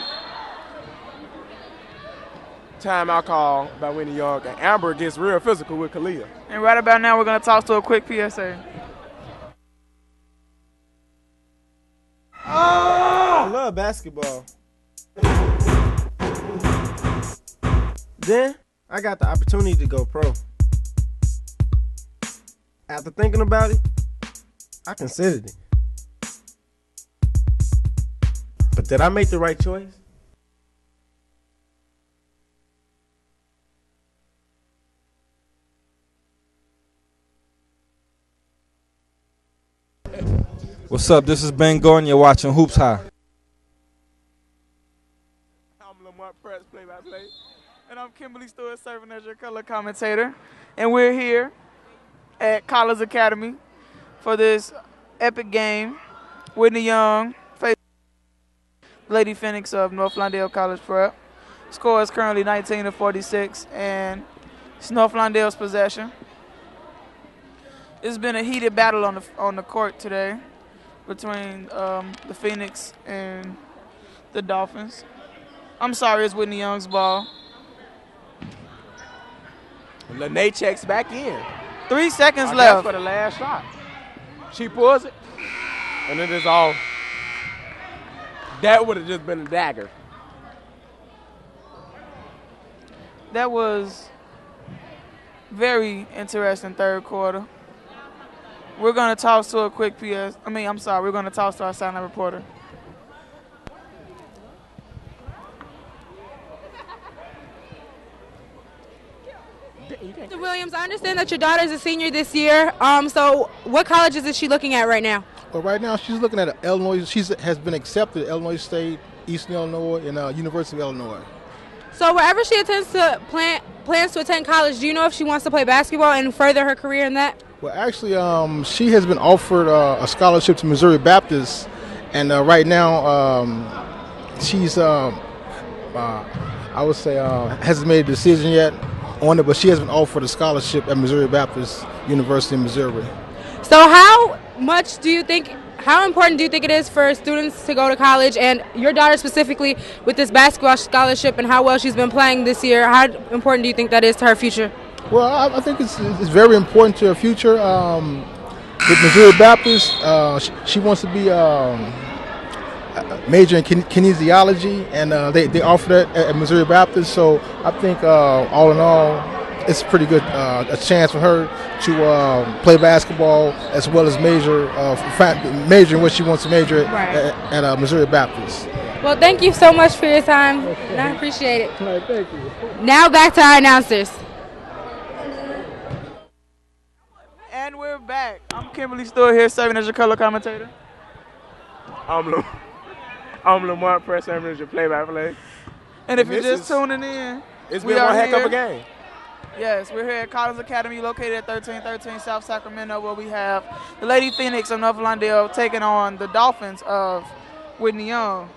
Speaker 4: timeout call by Whitney Young. And Amber gets real physical with Kalia.
Speaker 3: And right about now, we're going to toss to a quick PSA.
Speaker 4: When the game is 19-46, 50.2 seconds left in the third. It's still a quarter left. Score is 46-19, 50.2 seconds left in the third.
Speaker 3: We got Whitney Young inbounding. Bounce pass number 20. She brings the ball down and it's poked out.
Speaker 4: Brittany was right there to get it, the loose ball. Taylor, the mid-ranger, and no. That had a ring to it. Taylor, the mid-ranger. Ball out of bounds going off Lawndale's way.
Speaker 21: love basketball. Then I got the opportunity to go pro. After thinking about it, I considered it. But did I make the right choice?
Speaker 22: What's up? This is Ben Gordon. You're watching Hoops High.
Speaker 3: I'm Lamar Press, play-by-play. And I'm Kimberly Stewart, serving as your color commentator. And we're here at Collins Academy for this epic game. Whitney Young facing Lady Phoenix of North Lawndale College Prep. Score is currently 19-46, and it's North Lawndale's possession. It's been a heated battle on the court today between the Phoenix and the Dolphins. I'm sorry, it's Whitney Young's ball.
Speaker 4: Lade checks back in.
Speaker 3: 3 seconds left.
Speaker 4: For the last shot. She pulls it, and it is off. That would have just been a dagger.
Speaker 3: That was very interesting third quarter. We're going to toss to a quick we're going to toss to our sideline reporter.
Speaker 2: Mr. Williams, I understand that your daughter is a senior this year. So what colleges is she looking at right now?
Speaker 23: Well, right now she's looking at Illinois. She has been accepted at Illinois State, Eastern Illinois, and University of Illinois.
Speaker 2: So wherever she plans to attend college, do you know if she wants to play basketball and further her career in that?
Speaker 23: Well, actually, she has been offered a scholarship to Missouri Baptist, and right now she's, I would say, hasn't made a decision yet on it, but she has been offered a scholarship at Missouri Baptist University in Missouri.
Speaker 2: So how important do you think it is for students to go to college, and your daughter specifically with this basketball scholarship and how well she's been playing this year, how important do you think that is to her future?
Speaker 23: Well, I think it's very important to her future. With Missouri Baptist, she wants to be major in kinesiology, and they offer that at Missouri Baptist. So I think all in all, it's pretty good a chance for her to play basketball as well as major in what she wants to major at Missouri Baptist.
Speaker 2: Well, thank you so much for your time, and I appreciate it.
Speaker 23: All right, thank you.
Speaker 2: Now back to our announcers.
Speaker 3: And we're back. I'm Kimberly Stewart here, serving as your color commentator.
Speaker 4: I'm Lamar Press, serving as your play-by-play.
Speaker 3: And if you're just tuning in,
Speaker 4: it's been one heck of a game.
Speaker 3: Yes, we're here at Collins Academy, located at 1313 South Sacramento, where we have the Lady Phoenix of North Lawndale taking on the Dolphins of Whitney Young.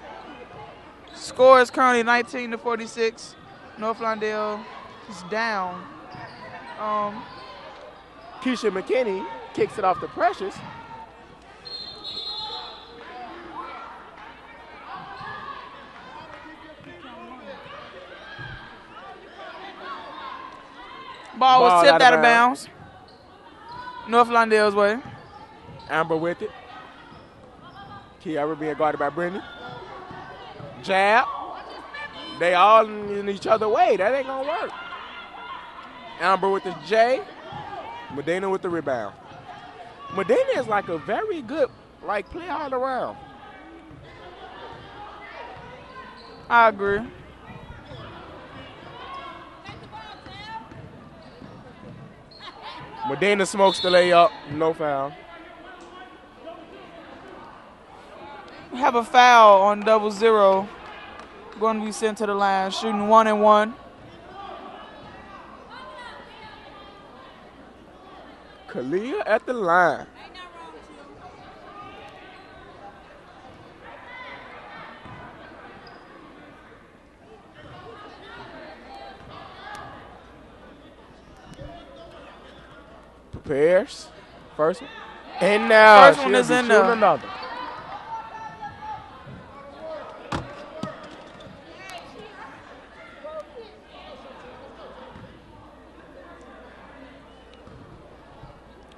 Speaker 3: Score is currently 19-46. North Lawndale is down.
Speaker 4: Keisha McKinney kicks it off to Precious.
Speaker 3: Ball was tipped out of bounds. North Lawndale's way.
Speaker 4: Amber with it. Kiara being guarded by Brittany. Jab. They all in each other's way. That ain't going to work. Amber with the J. Medina with the rebound. Medina is like a very good player all around.
Speaker 3: I agree.
Speaker 4: Medina smokes the layup. No foul.
Speaker 3: We have a foul on 00. Going to be sent to the line. Shooting 1-1.
Speaker 4: Kalia at the line. Prepares. First one. And now
Speaker 3: first one is in there.
Speaker 4: Another.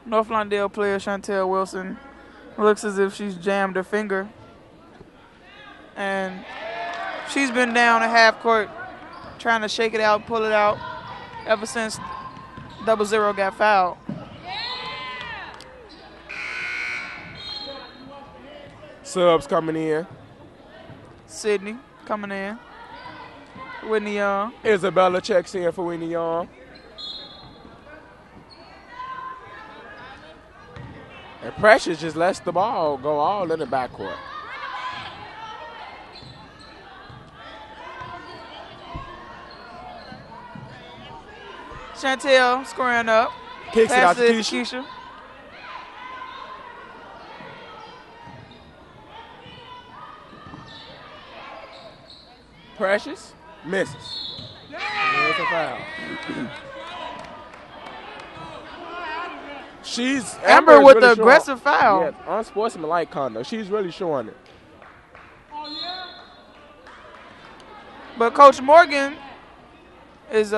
Speaker 3: North Lawndale player Chantel Wilson looks as if she's jammed her finger. And she's been down at half court trying to shake it out, pull it out ever since 00 got fouled.
Speaker 4: Subs coming in.
Speaker 3: Sydney coming in. Whitney Young.
Speaker 4: Isabella checks in for Whitney Young. And Precious just lets the ball go all in the backcourt.
Speaker 3: Chantel squaring up.
Speaker 4: Kicks it out to
Speaker 3: Keisha.
Speaker 4: Precious misses. There's a foul. She's
Speaker 3: Amber with
Speaker 4: really
Speaker 3: the aggressive foul.
Speaker 4: Yeah, unsportsmanlike conduct. She's really showing it.
Speaker 3: But Coach Morgan is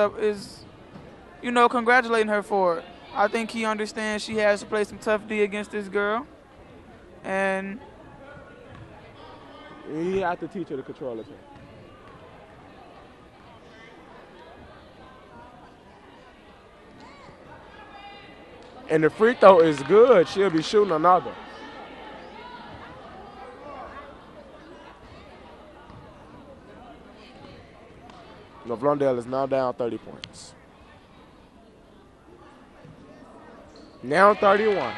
Speaker 3: congratulating her for it. I think he understands she has to play some tough D against this girl. And
Speaker 4: he has to teach her to control her. And the free throw is good. She'll be shooting another. Lawndale is now down 30 points. Now 31.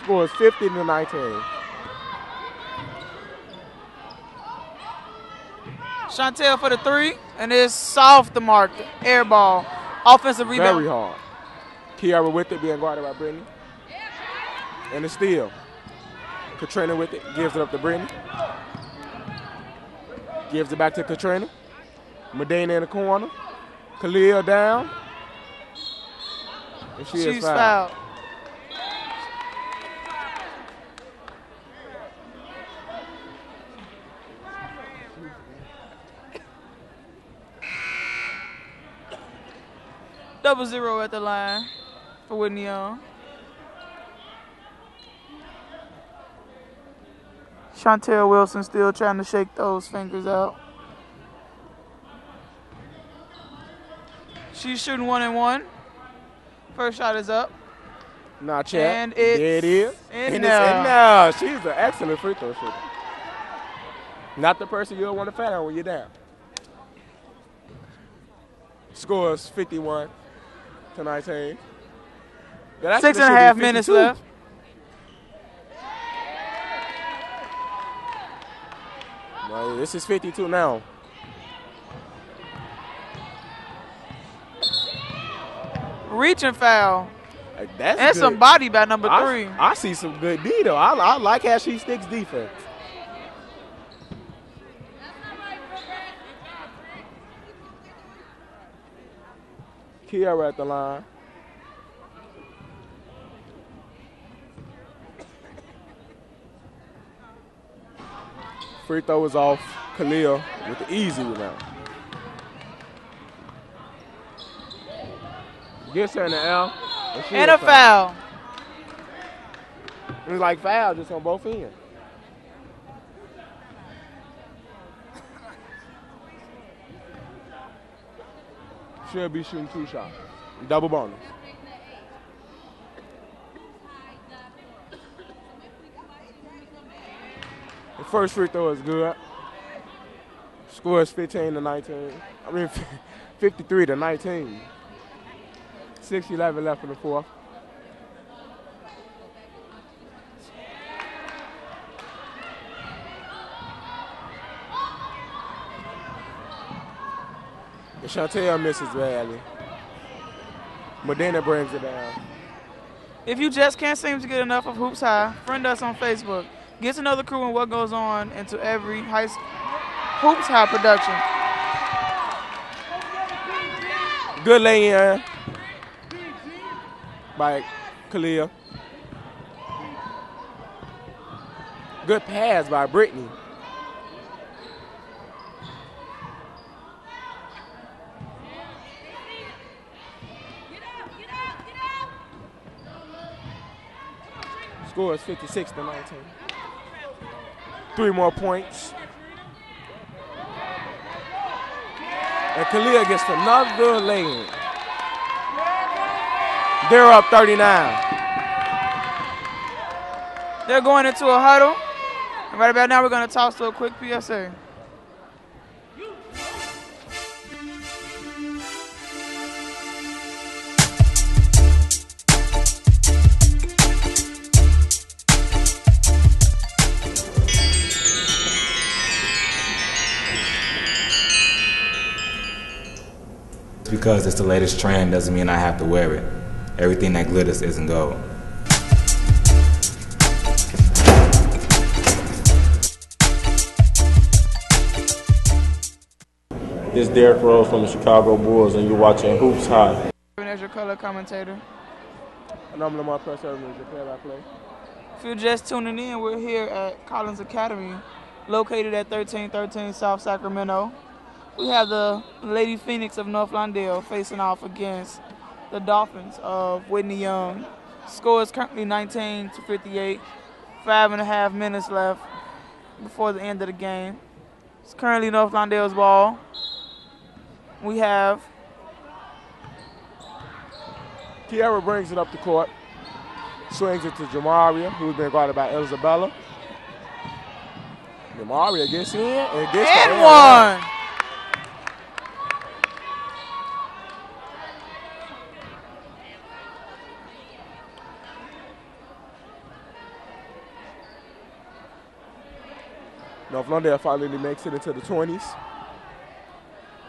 Speaker 4: Score is 50-19.
Speaker 3: Chantel for the three, and it's soft the mark, air ball, offensive rebound.
Speaker 4: Very hard. Kiara with it, being guarded by Brittany. And a steal. Katrina with it, gives it up to Brittany. Gives it back to Katrina. Medina in the corner. Khalil down. And she's fouled.
Speaker 3: Double zero at the line for Whitney Young. Chantel Wilson still trying to shake those fingers out. She's shooting 1 and 1. First shot is up.
Speaker 4: Not yet.
Speaker 3: And
Speaker 4: there it is.
Speaker 3: And
Speaker 4: it's in now. She's an excellent free throw shooter. Not the person you'll want to foul when you're down. Scores 51-19.
Speaker 3: 6.5 minutes left.
Speaker 4: Well, this is 52 now.
Speaker 3: Reaching foul.
Speaker 4: That's
Speaker 3: and
Speaker 4: good.
Speaker 3: Some body by number 3.
Speaker 4: I see some good D, though. I like how she sticks defense. Kiara at the line. Free throw is off. Khalil with the easy rebound. Gets her in the L.
Speaker 3: And a foul.
Speaker 4: It's like foul just on both ends. Should be shooting 2 shots. Double bonus. The first free throw is good. Score is 15-19. I mean, 53-19. 6:11 left in the fourth. And Chantel misses badly. Medina brings it down.
Speaker 3: If you just can't seem to get enough of Hoops High, friend us on Facebook. Get to know the crew and what goes on into every Hoops High production.
Speaker 4: Good lay-in by Khalil. Good pass by Brittany. Score is 56-19. 3 more points. And Kalia gets another lane. They're up 39.
Speaker 3: They're going into a huddle. And right about now, we're going to toss to a quick PSA.
Speaker 1: Because it's the latest trend doesn't mean I have to wear it. Everything that glitters isn't gold.
Speaker 5: This is Derrick Rose from the Chicago Bulls, and you're watching Hoops High.
Speaker 3: As your color commentator.
Speaker 4: And I'm Lamar Press Evans, the play-by-play.
Speaker 3: If you're just tuning in, we're here at Collins Academy, located at 1313 South Sacramento. We have the Lady Phoenix of North Lawndale facing off against the Dolphins of Whitney Young. Score is currently 19-58. 5.5 minutes left before the end of the game. It's currently North Lawndale's ball. We have
Speaker 4: Kiara brings it up the court. Swings it to Jamaria, who's been guarded by Isabella. Jamaria gets in and gets
Speaker 3: and one.
Speaker 4: North Lawndale finally makes it into the 20s.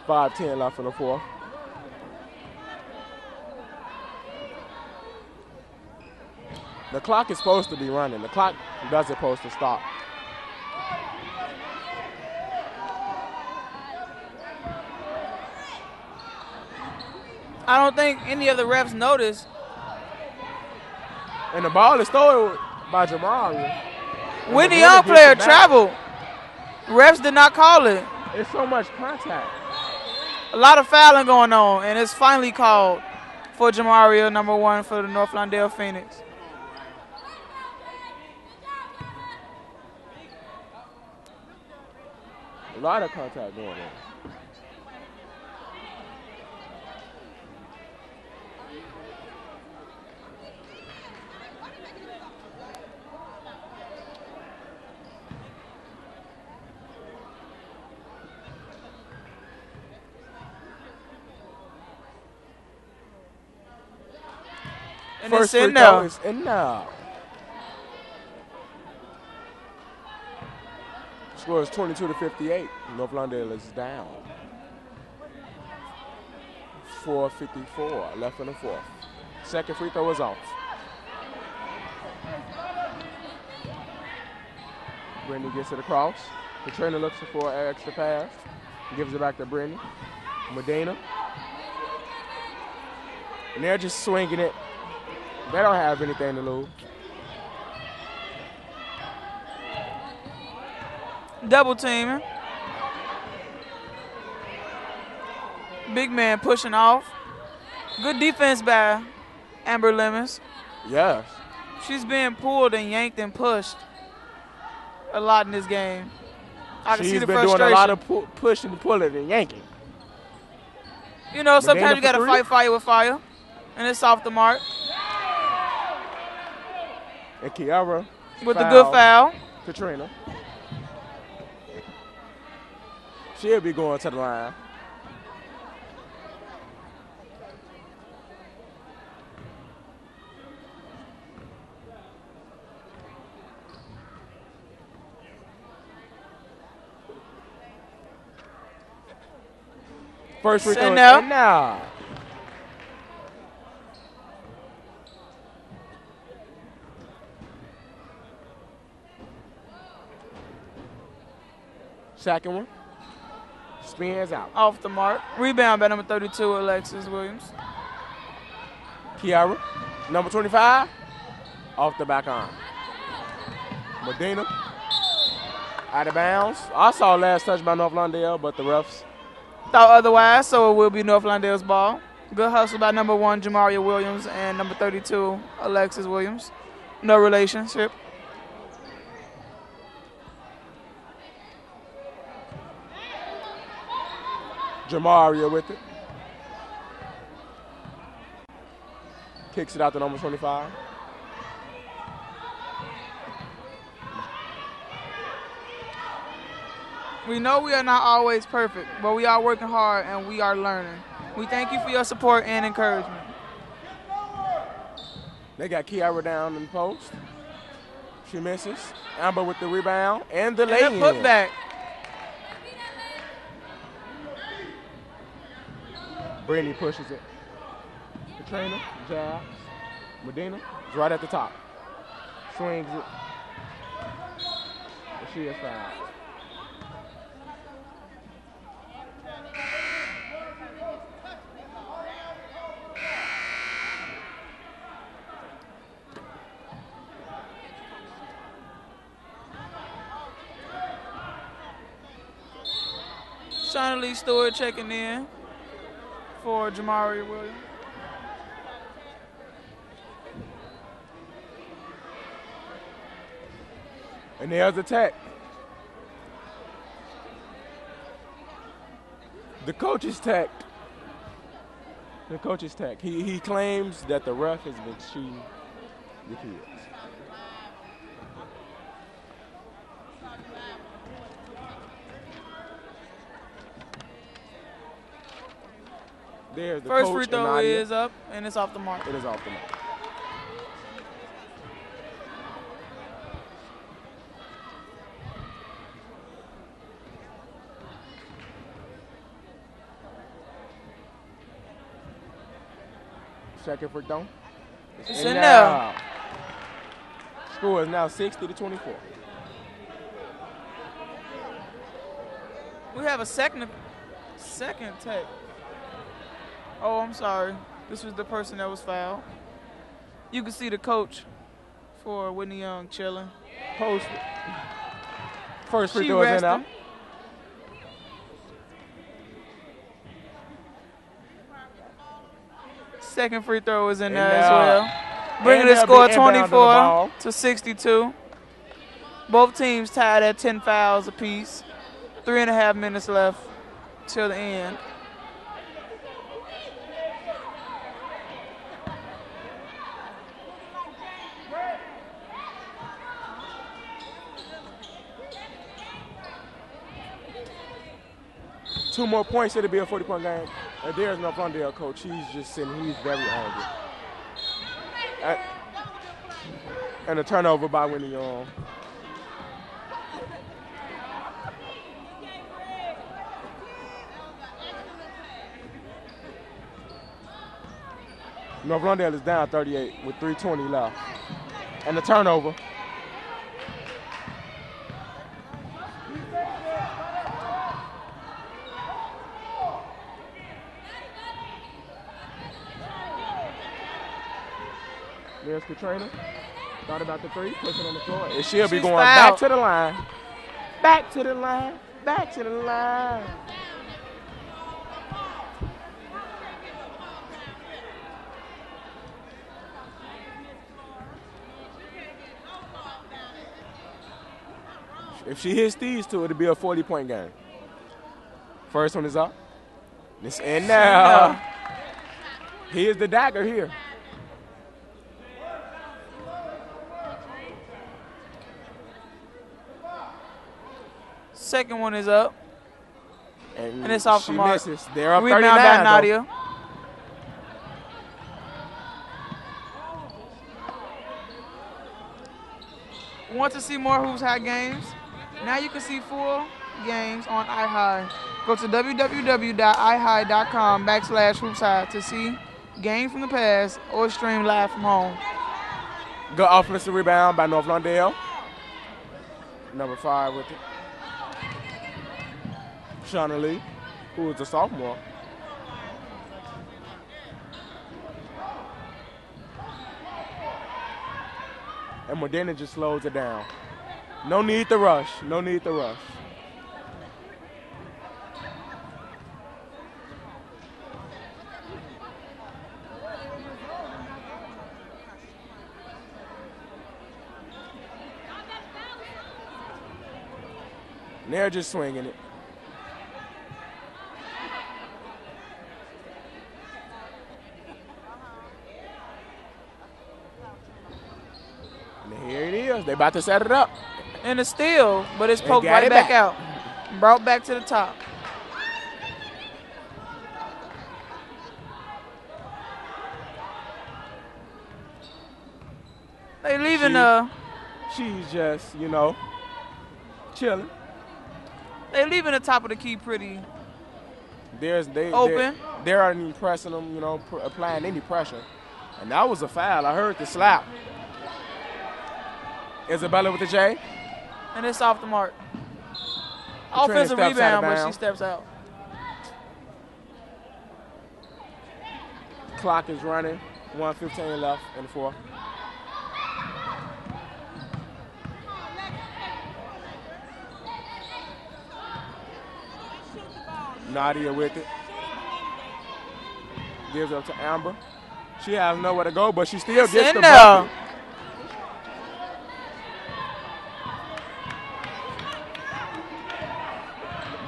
Speaker 4: 5:10 left in the fourth. The clock is supposed to be running. The clock doesn't supposed to stop.
Speaker 3: I don't think any of the refs noticed.
Speaker 4: And the ball is thrown by Jamaria.
Speaker 3: Whitney Young player traveled. Refs did not call it.
Speaker 4: It's so much contact.
Speaker 3: A lot of fouling going on, and it's finally called for Jamaria, number 1 for the North Lawndale Phoenix.
Speaker 4: A lot of contact going on.
Speaker 3: And
Speaker 4: first
Speaker 3: it's in
Speaker 4: free throw
Speaker 3: there.
Speaker 4: is in now. Score is 22-58. North Lawndale is down. 4:54 left in the fourth. Second free throw is off. Brittany gets it across. The trainer looks for an extra pass. Gives it back to Brittany. Medina. And they're just swinging it. They don't have anything to lose.
Speaker 3: Double teaming. Big man pushing off. Good defense by Amber Lemons.
Speaker 4: Yes.
Speaker 3: She's being pulled and yanked and pushed a lot in this game. I can see the frustration.
Speaker 4: She's been doing a lot of pushing, pulling, and yanking.
Speaker 3: You know, sometimes you got to fight fire with fire, and it's off the mark.
Speaker 4: And Kiara
Speaker 3: with the good foul.
Speaker 4: Katrina. She'll be going to the line. First free throw. Now. Second one. Spins out.
Speaker 3: Off the mark. Rebound by number 32, Alexis Williams.
Speaker 4: Kiara, number 25, off the back arm. Medina, out of bounds. I saw last touch by North Lawndale, but the refs
Speaker 3: thought otherwise, so it will be North Lawndale's ball. Good hustle by number 1, Jamaria Williams, and number 32, Alexis Williams. No relationship.
Speaker 4: Jamaria with it. Kicks it out to number 25.
Speaker 3: We know we are not always perfect, but we are working hard and we are learning. We thank you for your support and encouragement.
Speaker 4: They got Kiara down in the post. She misses. Amber with the rebound and the lay-in.
Speaker 3: Put back.
Speaker 4: Brittany pushes it. Katrina, jabs. Medina is right at the top. Swings it. And she is fouled.
Speaker 3: Shauna Lee Stewart checking in for Jamaria Williams.
Speaker 4: And there's the tech. The coach is tech. The coach is tech. He claims that the ref has been cheating the kids. There's the
Speaker 3: first
Speaker 4: coach
Speaker 3: free throw
Speaker 4: Nadia.
Speaker 3: is up, and it's off the mark.
Speaker 4: It is off the mark. Second free throw.
Speaker 3: It's in there.
Speaker 4: Score is now 60-24.
Speaker 3: We have a second take. Oh, I'm sorry. This was the person that was fouled. You can see the coach for Whitney Young chilling.
Speaker 4: Post. First free throw is in now.
Speaker 3: Second free throw is in there as well. Bringing the score 24-62. Both teams tied at 10 fouls apiece. 3.5 minutes left till the end.
Speaker 4: Two more points, it'll be a 40-point game. And there's no Lawndale coach. He's just sitting, he's very angry. And a turnover by Whitney Young. North Lawndale is down 38 with 3:20 left. And the turnover. There's Katrina. Thought about the three, pushing on the floor. And she'll be going back to the line. Back to the line. Back to the line. If she hits these two, it'll be a 40-point game. First one is up. It's in now. Here's the dagger here.
Speaker 3: Second one is up. And it's off the mark.
Speaker 4: Misses. They're up
Speaker 3: Rebound
Speaker 4: 39
Speaker 3: by Nadia. Want to see more Hoops High games? Now you can see full games on iHigh. Go to www.ihigh.com/Hoops High to see games from the past or stream live from home.
Speaker 4: Good offensive rebound by North Lawndale. Number 5 with it. Shauna Lee, who is a sophomore. And Modena just slows it down. No need to rush. No need to rush. And they're just swinging it. They about to set it up.
Speaker 3: And a steal, but it's
Speaker 4: They
Speaker 3: poked
Speaker 4: got
Speaker 3: right
Speaker 4: it
Speaker 3: back
Speaker 4: back.
Speaker 3: out. Brought back to the top. They leaving
Speaker 4: She's just, you know, chilling.
Speaker 3: They leaving the top of the key pretty
Speaker 4: Open. They aren't even pressing them, you know, applying any pressure. And that was a foul. I heard the slap. Isabella with the J.
Speaker 3: and it's off the mark.
Speaker 4: Trina
Speaker 3: Offensive
Speaker 4: steps out of
Speaker 3: rebound, but she
Speaker 4: bounds.
Speaker 3: steps out.
Speaker 4: Clock is running. 1:15 left in the fourth. Nadia with it. Gives up to Amber. She has nowhere to go, but she still gets
Speaker 3: in
Speaker 4: the
Speaker 3: there.
Speaker 4: bucket.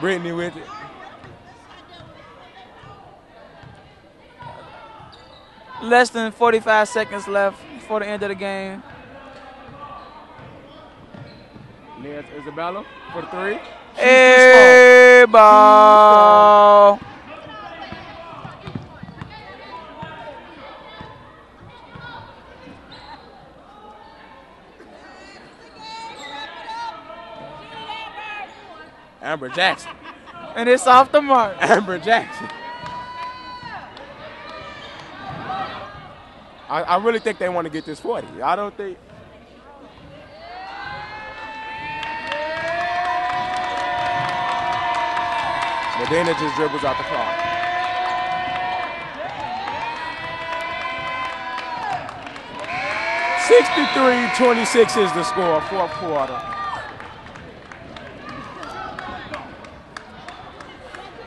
Speaker 4: Whitney with it.
Speaker 3: Less than 45 seconds left before the end of the game.
Speaker 4: There's Isabella for the three.
Speaker 3: Air ball.
Speaker 4: Amber Jackson.
Speaker 3: And it's off the mark.
Speaker 4: Amber Jackson. I really think they want to get this 40. I don't think. Medina just dribbles out the clock. (63-26) is the score, fourth quarter.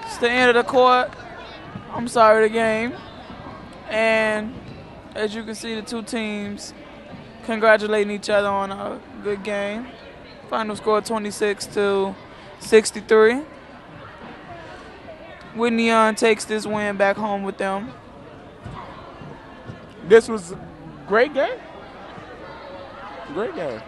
Speaker 3: It's the end of the court. I'm sorry, the game. And as you can see, the two teams congratulating each other on a good game. Final score 26-63. Whitney takes this win back home with them.
Speaker 4: This was a great game. Great game.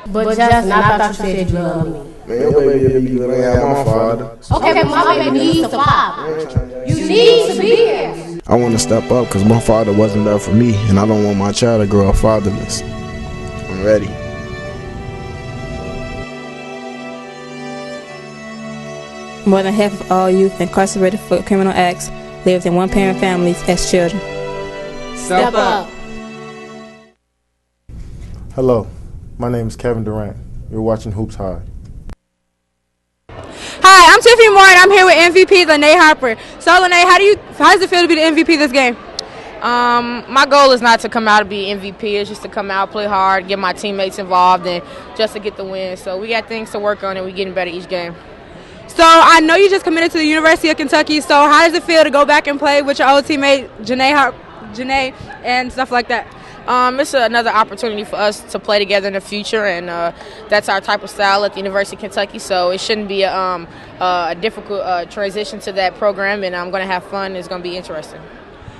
Speaker 6: But Justin, I thought you said you loved me.
Speaker 21: Man, your baby be good. I got my father.
Speaker 6: Okay, but my baby needs a father. You need to be here.
Speaker 21: I want to step up because my father wasn't there for me, and I don't want my child to grow up fatherless. I'm ready.
Speaker 8: More than half of all youth incarcerated for criminal acts lived in one-parent families as children.
Speaker 6: Step up.
Speaker 21: Hello, my name is Kevin Durant. You're watching Hoops High.
Speaker 2: Hi, I'm Tiffany Moore, and I'm here with MVP Lade Harper. So, Lade, how does it feel to be the MVP this game?
Speaker 9: My goal is not to come out and be MVP. It's just to come out, play hard, get my teammates involved, and just to get the win. So we got things to work on, and we're getting better each game.
Speaker 2: So I know you just committed to the University of Kentucky. So how does it feel to go back and play with your old teammate Janae and stuff like that?
Speaker 9: It's another opportunity for us to play together in the future, and that's our type of style at the University of Kentucky. So it shouldn't be a difficult transition to that program, and I'm going to have fun. It's going to be interesting.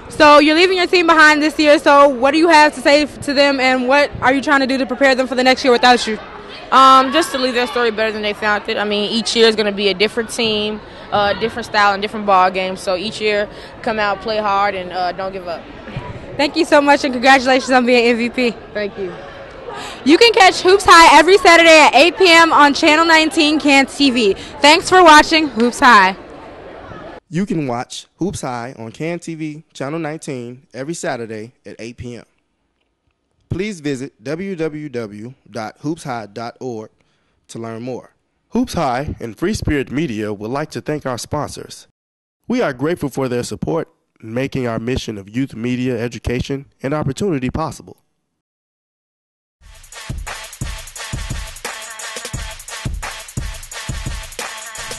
Speaker 2: So you're leaving your team behind this year. So what do you have to say to them, and what are you trying to do to prepare them for the next year without you?
Speaker 9: Just to leave their story better than they found it. I mean, each year is going to be a different team, different style, and different ball game. So each year, come out, play hard, and don't give up.
Speaker 2: Thank you so much, and congratulations on being MVP.
Speaker 9: Thank you.
Speaker 2: You can catch Hoops High every Saturday at 8 p.m. on Channel 19 CAN TV. Thanks for watching Hoops High.
Speaker 21: You can watch Hoops High on CAN TV, Channel 19, every Saturday at 8 p.m. Please visit www.hoopshigh.org to learn more. Hoops High and Free Spirit Media would like to thank our sponsors. We are grateful for their support in making our mission of youth media education and opportunity possible.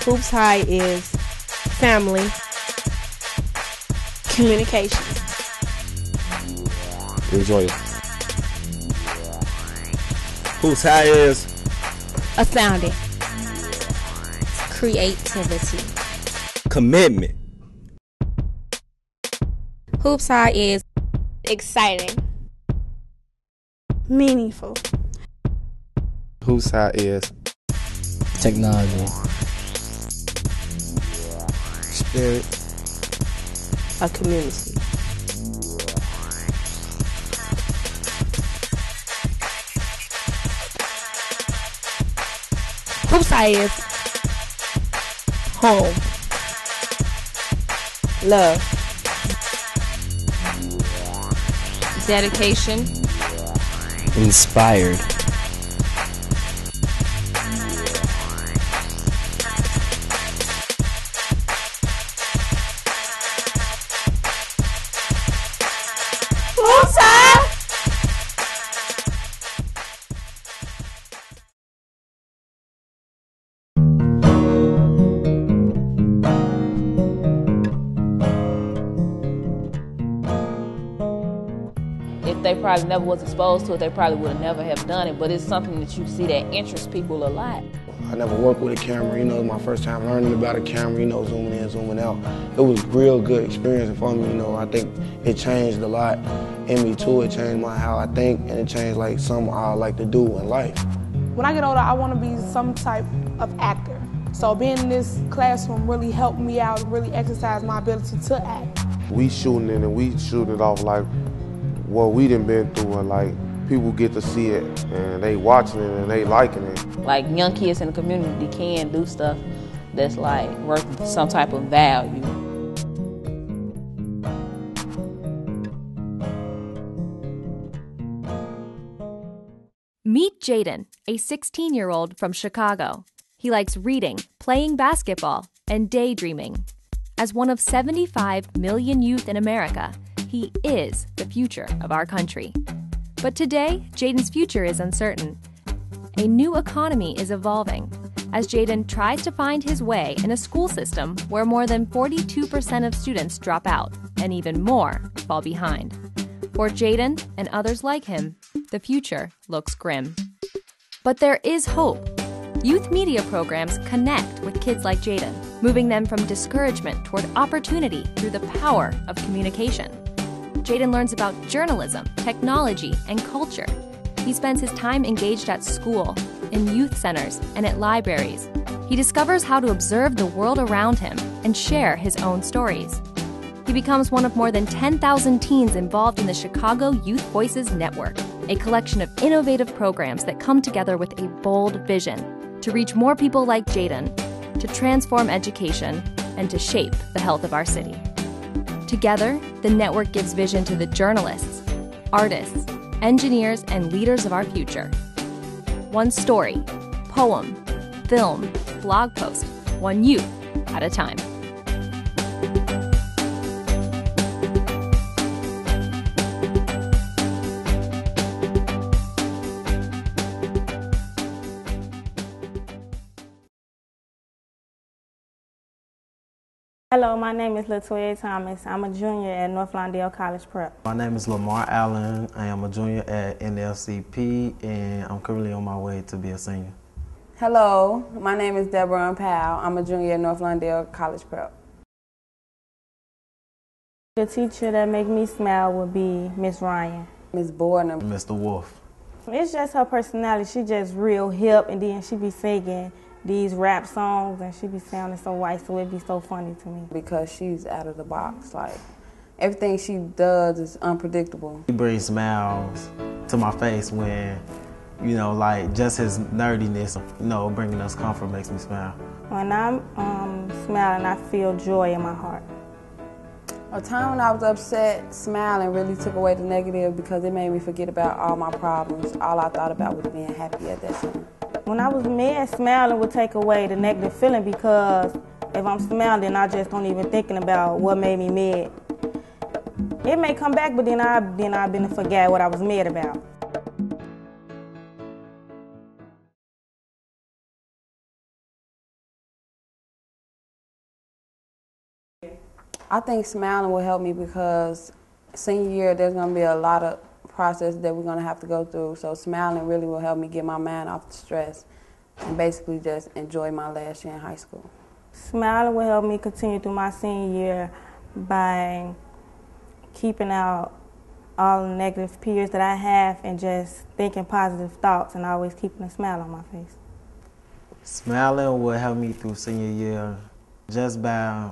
Speaker 6: Hoops High is family, communication.
Speaker 7: Enjoy it. Hoops High is
Speaker 6: astounding, creativity,
Speaker 7: commitment,
Speaker 8: Hoops High is
Speaker 2: exciting,
Speaker 16: meaningful,
Speaker 10: Hoops High is
Speaker 11: technology,
Speaker 13: spirit,
Speaker 16: a community.
Speaker 2: Hoops High is home,
Speaker 16: love,
Speaker 2: dedication,
Speaker 11: inspired,
Speaker 2: Hoops High.
Speaker 17: If they probably never was exposed to it, they probably would have never have done it, but it's something that you see that interests people a lot.
Speaker 15: I never worked with a camera, it was my first time learning about a camera, zooming in, zooming out. It was a real good experience for me, I think it changed a lot in me too. It changed how I think, and it changed something I like to do in life.
Speaker 12: When I get older, I want to be some type of actor. So being in this classroom really helped me out, really exercise my ability to act.
Speaker 10: we shooting it and we shooting it off like what we done been through, and people get to see it and they watching it and they liking it.
Speaker 17: Like young kids in the community can do stuff that's worth some type of value.
Speaker 24: Meet Jaden, a 16-year-old from Chicago. He likes reading, playing basketball, and daydreaming. As one of 75 million youth in America, he is the future of our country. But today, Jaden's future is uncertain. A new economy is evolving as Jaden tries to find his way in a school system where more than 42% of students drop out and even more fall behind. For Jaden and others like him, the future looks grim. But there is hope. Youth media programs connect with kids like Jaden, moving them from discouragement toward opportunity through the power of communication. Jaden learns about journalism, technology, and culture. He spends his time engaged at school, in youth centers, and at libraries. He discovers how to observe the world around him and share his own stories. He becomes one of more than 10,000 teens involved in the Chicago Youth Voices Network, a collection of innovative programs that come together with a bold vision to reach more people like Jaden, to transform education, and to shape the health of our city. Together, the network gives vision to the journalists, artists, engineers, and leaders of our future. One story, poem, film, blog post, one youth at a time.
Speaker 16: Hello, my name is Latoya Thomas. I'm a junior at North Lawndale College Prep.
Speaker 25: My name is Lamar Allen. I am a junior at NLCP, and I'm currently on my way to be a senior.
Speaker 26: Hello, my name is Deborah Powell. I'm a junior at North Lawndale College Prep.
Speaker 16: The teacher that make me smile would be Miss Ryan.
Speaker 26: Miss Borden.
Speaker 25: Mr. Wolf.
Speaker 16: It's just her personality. She just real hip, and then she be singing these rap songs, and she be sounding so white, so it'd be so funny to me.
Speaker 26: Because she's out of the box. Everything she does is unpredictable.
Speaker 25: He brings smiles to my face when, just his nerdiness, bringing us comfort makes me smile.
Speaker 16: When I'm smiling, I feel joy in my heart.
Speaker 26: A time when I was upset, smiling really took away the negative because it made me forget about all my problems. All I thought about was being happy at that time.
Speaker 16: When I was mad, smiling would take away the negative feeling because if I'm smiling, then I just don't even thinking about what made me mad. It may come back, but then I've been to forget what I was mad about.
Speaker 26: I think smiling will help me because senior year there's going to be a lot of process that we're going to have to go through. So smiling really will help me get my mind off the stress and basically just enjoy my last year in high school.
Speaker 16: Smiling will help me continue through my senior year by keeping out all the negative peers that I have and just thinking positive thoughts and always keeping a smile on my face.
Speaker 25: Smiling will help me through senior year just by,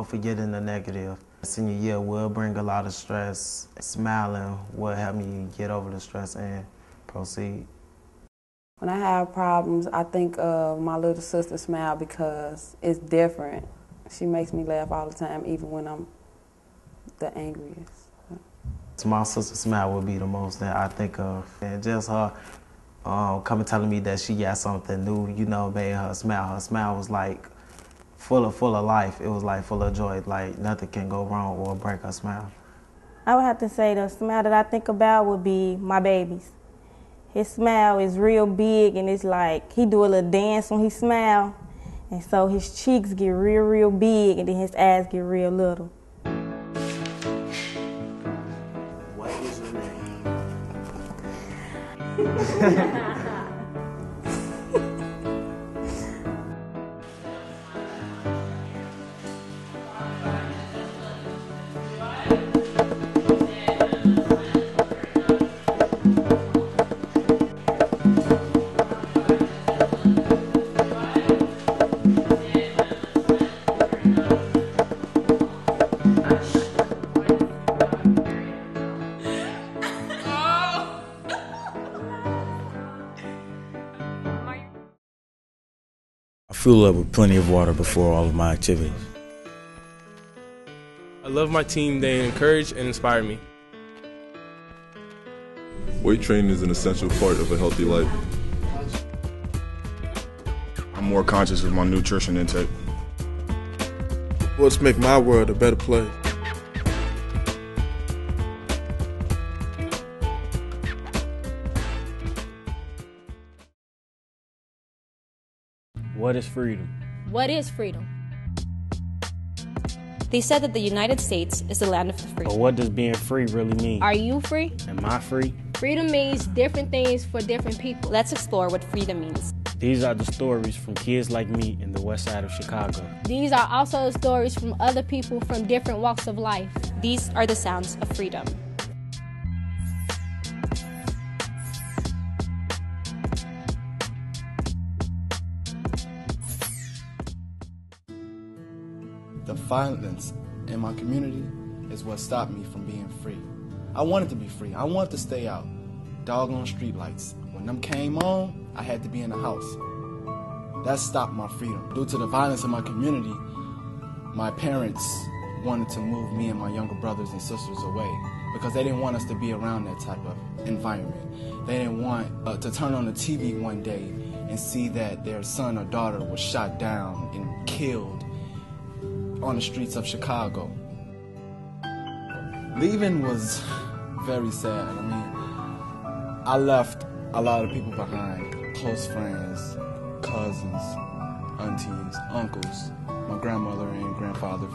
Speaker 25: forgetting the negative. Senior year will bring a lot of stress. Smiling will help me get over the stress and proceed.
Speaker 26: When I have problems, I think of my little sister Smile because it's different. She makes me laugh all the time, even when I'm the angriest.
Speaker 25: My sister Smile would be the most that I think of. And just her coming telling me that she got something new, made her smile. Her smile was like full of life. It was like full of joy. Like nothing can go wrong or break her smile.
Speaker 16: I would have to say the smile that I think about would be my baby's. His smile is real big, and it's like he do a little dance when he smile, and so his cheeks get real big, and then his eyes get real little.
Speaker 25: What is your name?
Speaker 1: I fuel up with plenty of water before all of my activities.
Speaker 14: I love my team. They encourage and inspire me.
Speaker 18: Weight training is an essential part of a healthy life.
Speaker 19: I'm more conscious of my nutrition intake.
Speaker 10: Sports make my world a better place.
Speaker 11: What is freedom?
Speaker 24: What is freedom?
Speaker 20: They said that the United States is the land of the free.
Speaker 11: But what does being free really mean?
Speaker 24: Are you free?
Speaker 11: Am I free?
Speaker 24: Freedom means different things for different people.
Speaker 20: Let's explore what freedom means.
Speaker 11: These are the stories from kids like me in the west side of Chicago.
Speaker 24: These are also stories from other people from different walks of life.
Speaker 20: These are the sounds of freedom.
Speaker 22: The violence in my community is what stopped me from being free. I wanted to be free. I wanted to stay out. Doggone streetlights. When them came on, I had to be in the house. That stopped my freedom. Due to the violence in my community, my parents wanted to move me and my younger brothers and sisters away because they didn't want us to be around that type of environment. They didn't want to turn on the TV one day and see that their son or daughter was shot down and killed on the streets of Chicago. Leaving was very sad. I mean, I left a lot of people behind, close friends, cousins, aunties, uncles, my grandmother and grandfather.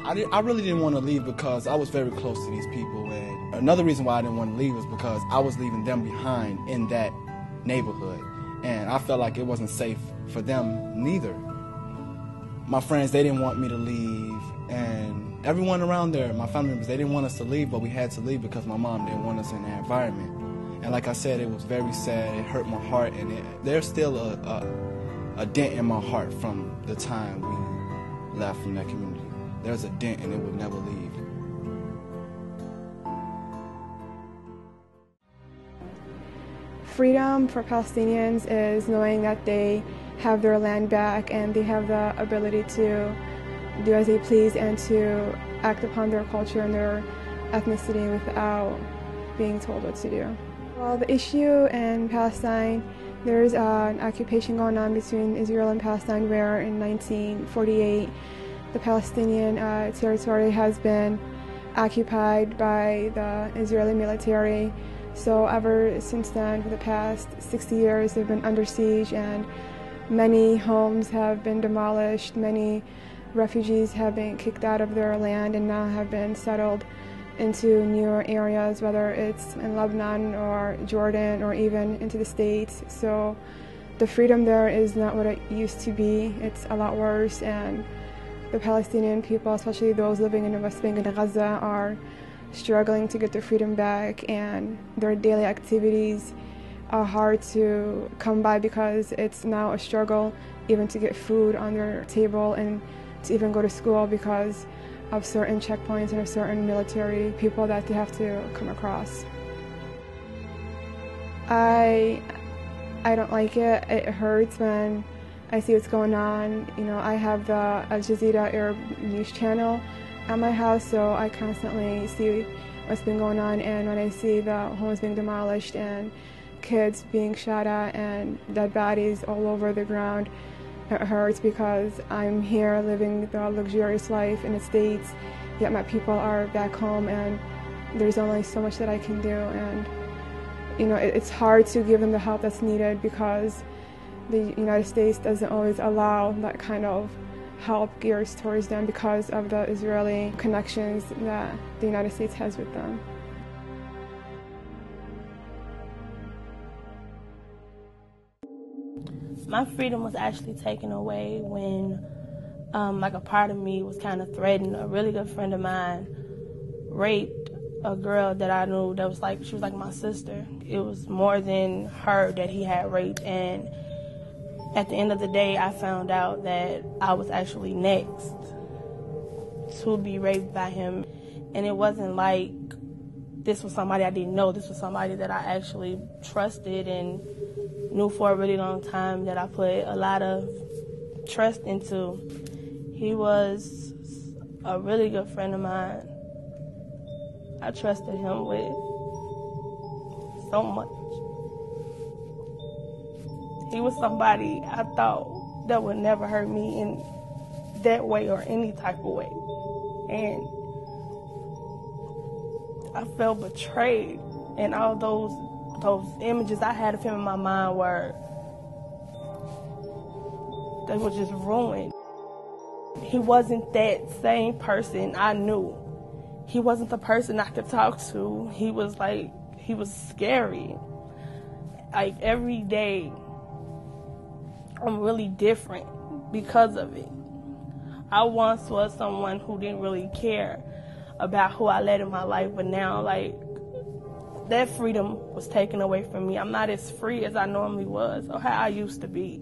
Speaker 22: I really didn't want to leave because I was very close to these people, and another reason why I didn't want to leave was because I was leaving them behind in that neighborhood, and I felt like it wasn't safe for them neither. My friends, they didn't want me to leave, and everyone around there, my family members, they didn't want us to leave, but we had to leave because my mom didn't want us in that environment. And like I said, it was very sad, it hurt my heart, and there's still a dent in my heart from the time we left from that community. There's a dent and it will never leave.
Speaker 23: Freedom for Palestinians is knowing that they have their land back and they have the ability to do as they please and to act upon their culture and their ethnicity without being told what to do. Well, the issue in Palestine, there's an occupation going on between Israel and Palestine where in 1948 the Palestinian territory has been occupied by the Israeli military. So ever since then, for the past 60 years, they've been under siege and many homes have been demolished, many refugees have been kicked out of their land and now have been settled into newer areas, whether it's in Lebanon or Jordan or even into the States. So the freedom there is not what it used to be. It's a lot worse, and The Palestinian people, especially those living in the West Bank and Gaza, are struggling to get their freedom back, and their daily activities are hard to come by because it's now a struggle even to get food on their table and to even go to school because of certain checkpoints and of certain military people that they have to come across. I don't like it. It hurts when I see what's going on. You know, I have the Al Jazeera Arab news channel at my house, so I constantly see what's been going on, and when I see the homes being demolished and kids being shot at and dead bodies all over the ground, it hurts because I'm here living the luxurious life in the States, yet my people are back home and there's only so much that I can do. And you know, it's hard to give them the help that's needed because the United States doesn't always allow that kind of help geared towards them because of the Israeli connections that the United States has with them.
Speaker 12: My freedom was actually taken away when like a part of me was kind of threatened. A really good friend of mine raped a girl that I knew that was like, she was like my sister. It was more than her that he had raped, and at the end of the day, I found out that I was actually next to be raped by him. And it wasn't like this was somebody I didn't know. This was somebody that I actually trusted and knew for a really long time, that I put a lot of trust into. He was a really good friend of mine. I trusted him with so much. He was somebody I thought that would never hurt me in that way or any type of way. And I felt betrayed, and all those images I had of him in my mind they were just ruined. He wasn't that same person I knew. He wasn't the person I could talk to. He was scary. Like every day, I'm really different because of it. I once was someone who didn't really care about who I let in my life, but now, like, that freedom was taken away from me. I'm not as free as I normally was or how I used to be.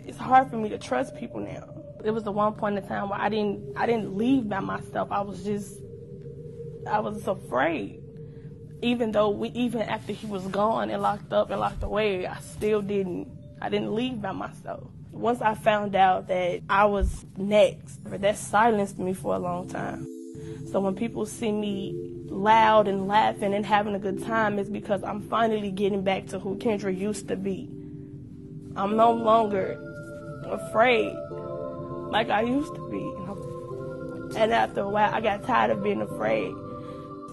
Speaker 12: It's hard for me to trust people now. It was the one point in time where I didn't leave by myself. I was afraid. Even after he was gone and locked up and locked away, I didn't leave by myself. Once I found out that I was next, that silenced me for a long time. So when people see me loud and laughing and having a good time, it's because I'm finally getting back to who Kendra used to be. I'm no longer afraid like I used to be. And after a while, I got tired of being afraid.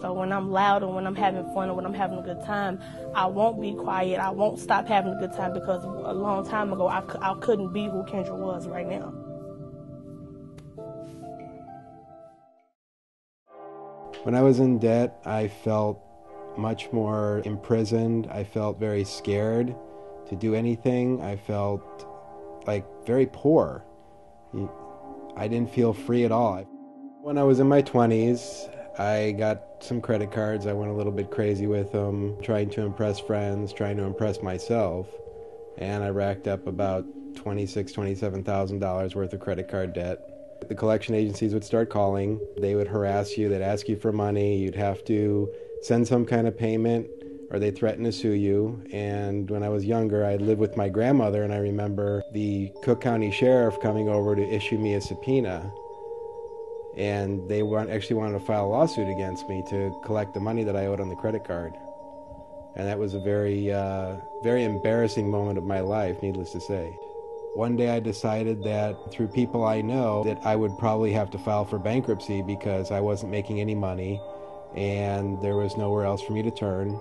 Speaker 12: So when I'm loud and when I'm having fun and when I'm having a good time, I won't be quiet. I won't stop having a good time because a long time ago, I couldn't be who Kendra was right now.
Speaker 3: When I was in debt, I felt much more imprisoned. I felt very scared to do anything. I felt like very poor. I didn't feel free at all. When I was in my 20s, I got some credit cards. I went a little bit crazy with them, trying to impress friends, trying to impress myself. And I racked up about $26,000, $27,000 worth of credit card debt. The collection agencies would start calling. They would harass you. They'd ask you for money. You'd have to send some kind of payment, or they'd threaten to sue you. And when I was younger, I lived with my grandmother, and I remember the Cook County Sheriff coming over to issue me a subpoena. And they actually wanted to file a lawsuit against me to collect the money that I owed on the credit card. And that was a very, very embarrassing moment of my life, needless to say. One day I decided that through people I know that I would probably have to file for bankruptcy because I wasn't making any money and there was nowhere else for me to turn.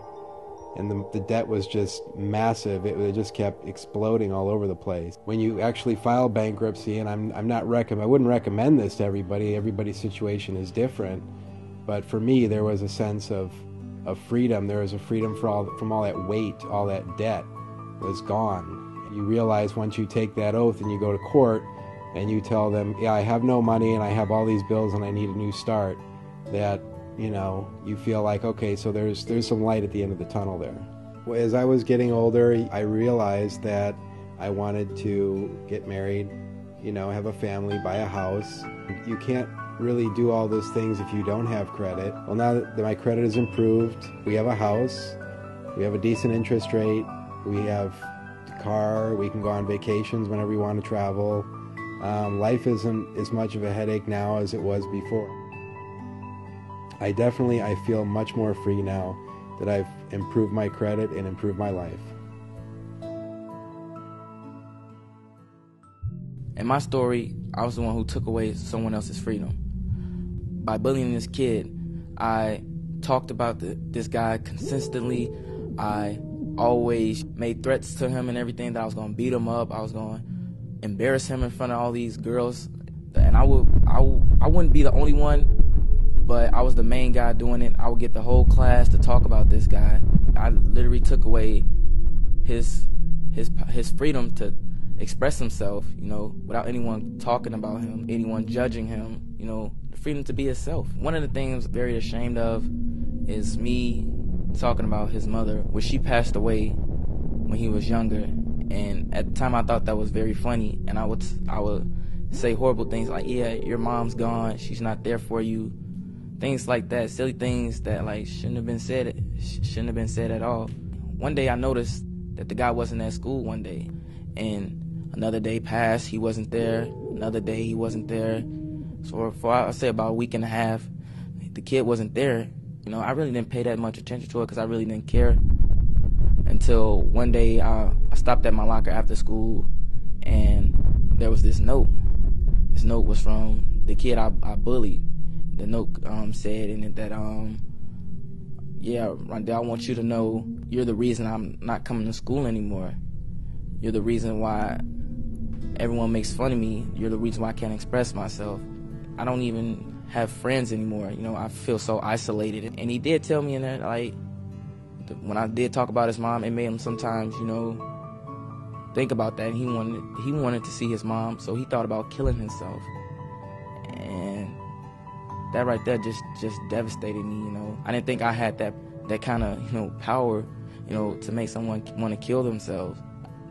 Speaker 3: And the debt was just massive. It just kept exploding all over the place. When you actually file bankruptcy, and I wouldn't recommend this to everybody. Everybody's situation is different. But for me, there was a sense of freedom. There was a freedom from all that weight, all that debt was gone. You realize once you take that oath and you go to court and you tell them, yeah, I have no money and I have all these bills and I need a new start, that, you know, you feel like, okay, so there's some light at the end of the tunnel there. As I was getting older, I realized that I wanted to get married, you know, have a family, buy a house. You can't really do all those things if you don't have credit. Well, now that my credit is improved, we have a house, we have a decent interest rate, we have a car, we can go on vacations whenever we want to travel. Life isn't as much of a headache now as it was before. I feel much more free now that I've improved my credit and improved my life.
Speaker 4: In my story, I was the one who took away someone else's freedom. By bullying this kid, I talked about this guy consistently. I always made threats to him and everything, that I was going to beat him up, I was going to embarrass him in front of all these girls. And I wouldn't be the only one, but I was the main guy doing it. I would get the whole class to talk about this guy. I literally took away his freedom to express himself, you know, without anyone talking about him, anyone judging him, you know, the freedom to be himself. One of the things I'm very ashamed of is me talking about his mother, when she passed away when he was younger. And at the time I thought that was very funny, and I would say horrible things like, yeah, your mom's gone, she's not there for you. Things like that, silly things that like shouldn't have been said at all. One day I noticed that the guy wasn't at school one day, and another day passed, he wasn't there, another day he wasn't there. So for I'd say about a week and a half, the kid wasn't there. You know, I really didn't pay that much attention to it because I really didn't care. Until one day I stopped at my locker after school, and there was this note. This note was from the kid I bullied. The note said in it that, yeah, Lawndale, I want you to know you're the reason I'm not coming to school anymore. You're the reason why everyone makes fun of me. You're the reason why I can't express myself. I don't even have friends anymore. You know, I feel so isolated. And he did tell me in there, like, when I did talk about his mom, it made him sometimes, you know, think about that. He wanted to see his mom, so he thought about killing himself. And that right there just devastated me, you know. I didn't think I had that kind of, you know, power, you know, to make someone want to kill themselves.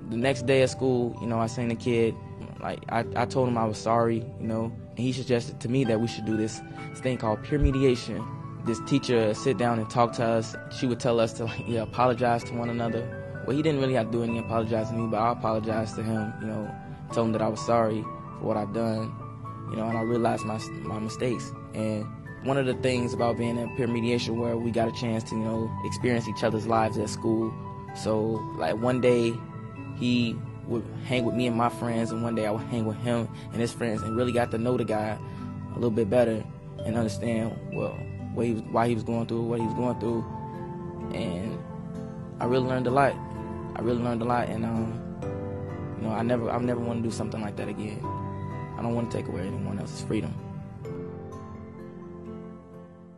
Speaker 4: The next day at school, you know, I seen the kid, like, I told him I was sorry, you know, and he suggested to me that we should do this thing called peer mediation. This teacher sit down and talk to us. She would tell us to, like, yeah, apologize to one another. Well, he didn't really have to do any apologizing to me, but I apologized to him, you know, told him that I was sorry for what I'd done, you know, and I realized my mistakes. And one of the things about being in peer mediation where we got a chance to, you know, experience each other's lives at school. So, like, one day he would hang with me and my friends, and one day I would hang with him and his friends, and really got to know the guy a little bit better and understand, well, why he was going through what he was going through. And I really learned a lot. And you know, I never want to do something like that again. I don't want to take away anyone else's freedom.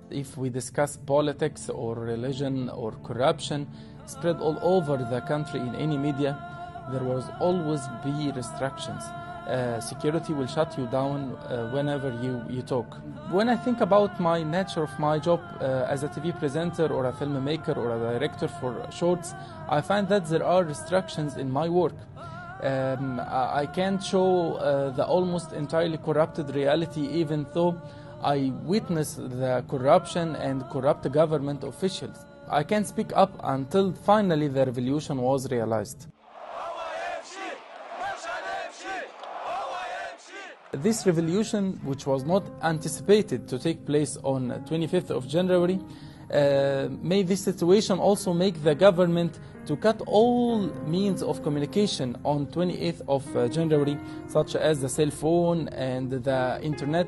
Speaker 5: If we discuss politics or religion or corruption spread all over the country in any media, there will always be restrictions. Security will shut you down whenever you talk. When I think about my nature of my job as a TV presenter or a filmmaker or a director for shorts, I find that there are restrictions in my work. I can't show the almost entirely corrupted reality, even though I witness the corruption and corrupt government officials. I can't speak up until finally the revolution was realized. This revolution, which was not anticipated to take place on 25th of January, made this situation also make the government to cut all means of communication on 28th of January, such as the cell phone and the internet,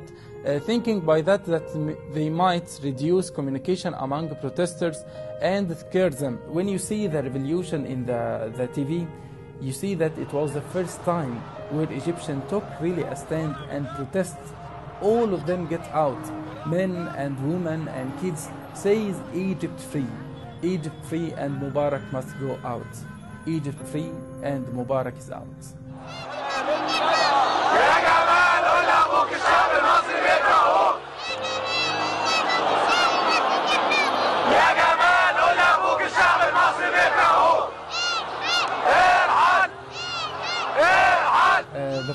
Speaker 5: thinking by that they might reduce communication among protesters and scare them. When you see the revolution in the TV, you see that it was the first time where Egyptians took really a stand and protests. All of them get out, men and women and kids, says Egypt free. Egypt free and Mubarak must go out. Egypt free and Mubarak is out.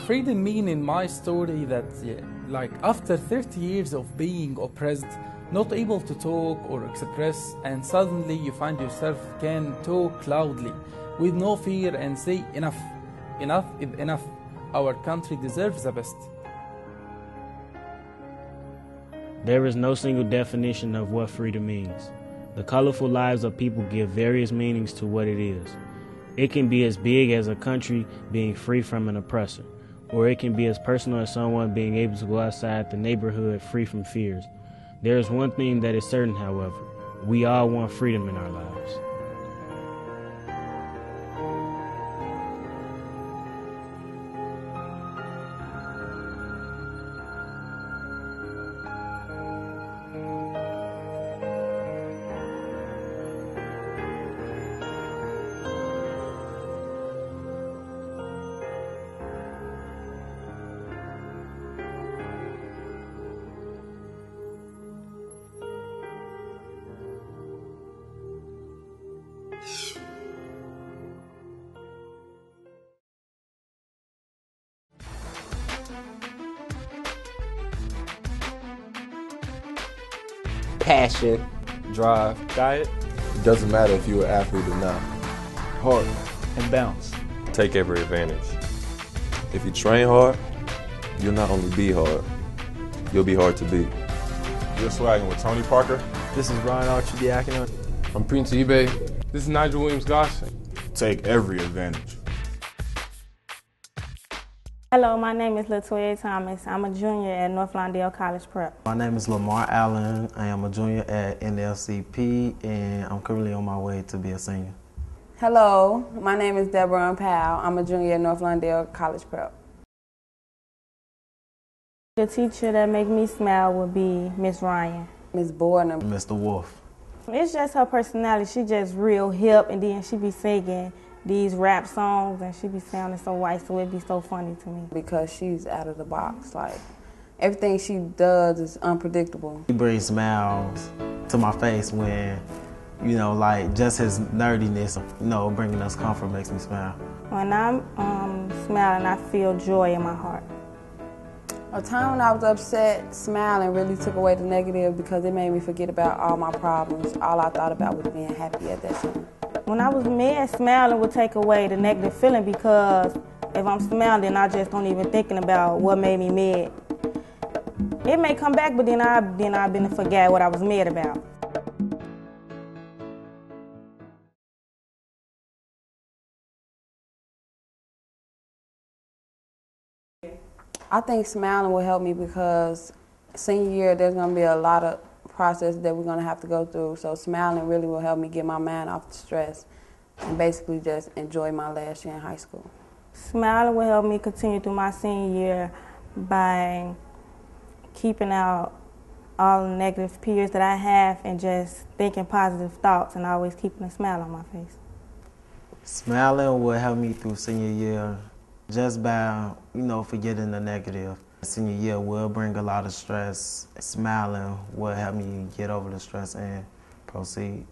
Speaker 5: freedom mean in my story that like after 30 years of being oppressed, not able to talk or express, and suddenly you find yourself can talk loudly with no fear and say enough. Enough is enough. Our country deserves the best.
Speaker 11: There is no single definition of what freedom means. The colorful lives of people give various meanings to what it is. It can be as big as a country being free from an oppressor, or it can be as personal as someone being able to go outside the neighborhood free from fears. There is one thing that is certain, however. We all want freedom in our lives.
Speaker 6: Passion, drive, diet.
Speaker 7: It doesn't matter if you're an athlete or not.
Speaker 8: Heart and bounce.
Speaker 9: Take every advantage. If you train hard, you'll not only be hard, you'll be hard to beat.
Speaker 18: You're swagging with Tony Parker.
Speaker 8: This is Ryan Archidiakono.
Speaker 14: I'm Prince Ibe. This is Nigel Williams-Goss.
Speaker 19: Take every advantage.
Speaker 16: Hello, my name is Latoya Thomas. I'm a junior at North Lawndale College Prep.
Speaker 25: My name is Lamar Allen. I am a junior at NLCP, and I'm currently on my way to be a senior.
Speaker 26: Hello, my name is Deborah Powell. I'm a junior at North Lawndale College Prep.
Speaker 16: The teacher that make me smile would be Miss Ryan. Miss Borden.
Speaker 25: Mr. Wolf.
Speaker 16: It's just her personality. She just real hip, and then she be singing these rap songs, and she be sounding so white, so it'd be so funny to me. Because she's out of the box. Like, everything she does is unpredictable.
Speaker 25: He brings smiles to my face when, you know, like just his nerdiness, you know, bringing us comfort makes me smile.
Speaker 16: When I'm smiling, I feel joy in my heart. A time when I was upset, smiling really took away the negative because it made me forget about all my problems. All I thought about was being happy at that time. When I was mad, smiling would take away the negative feeling because if I'm smiling, then I just don't even thinking about what made me mad. It may come back, but then I've been to forget what I was mad about. I think smiling will help me because senior year there's going to be a lot of process that we're going to have to go through. So smiling really will help me get my mind off the stress and basically just enjoy my last year in high school. Smiling will help me continue through my senior year by keeping out all the negative peers that I have and just thinking positive thoughts and always keeping a smile on my face.
Speaker 25: Smiling will help me through senior year just by, you know, forgetting the negative. Senior year will bring a lot of stress. Smiling will help me get over the stress and proceed.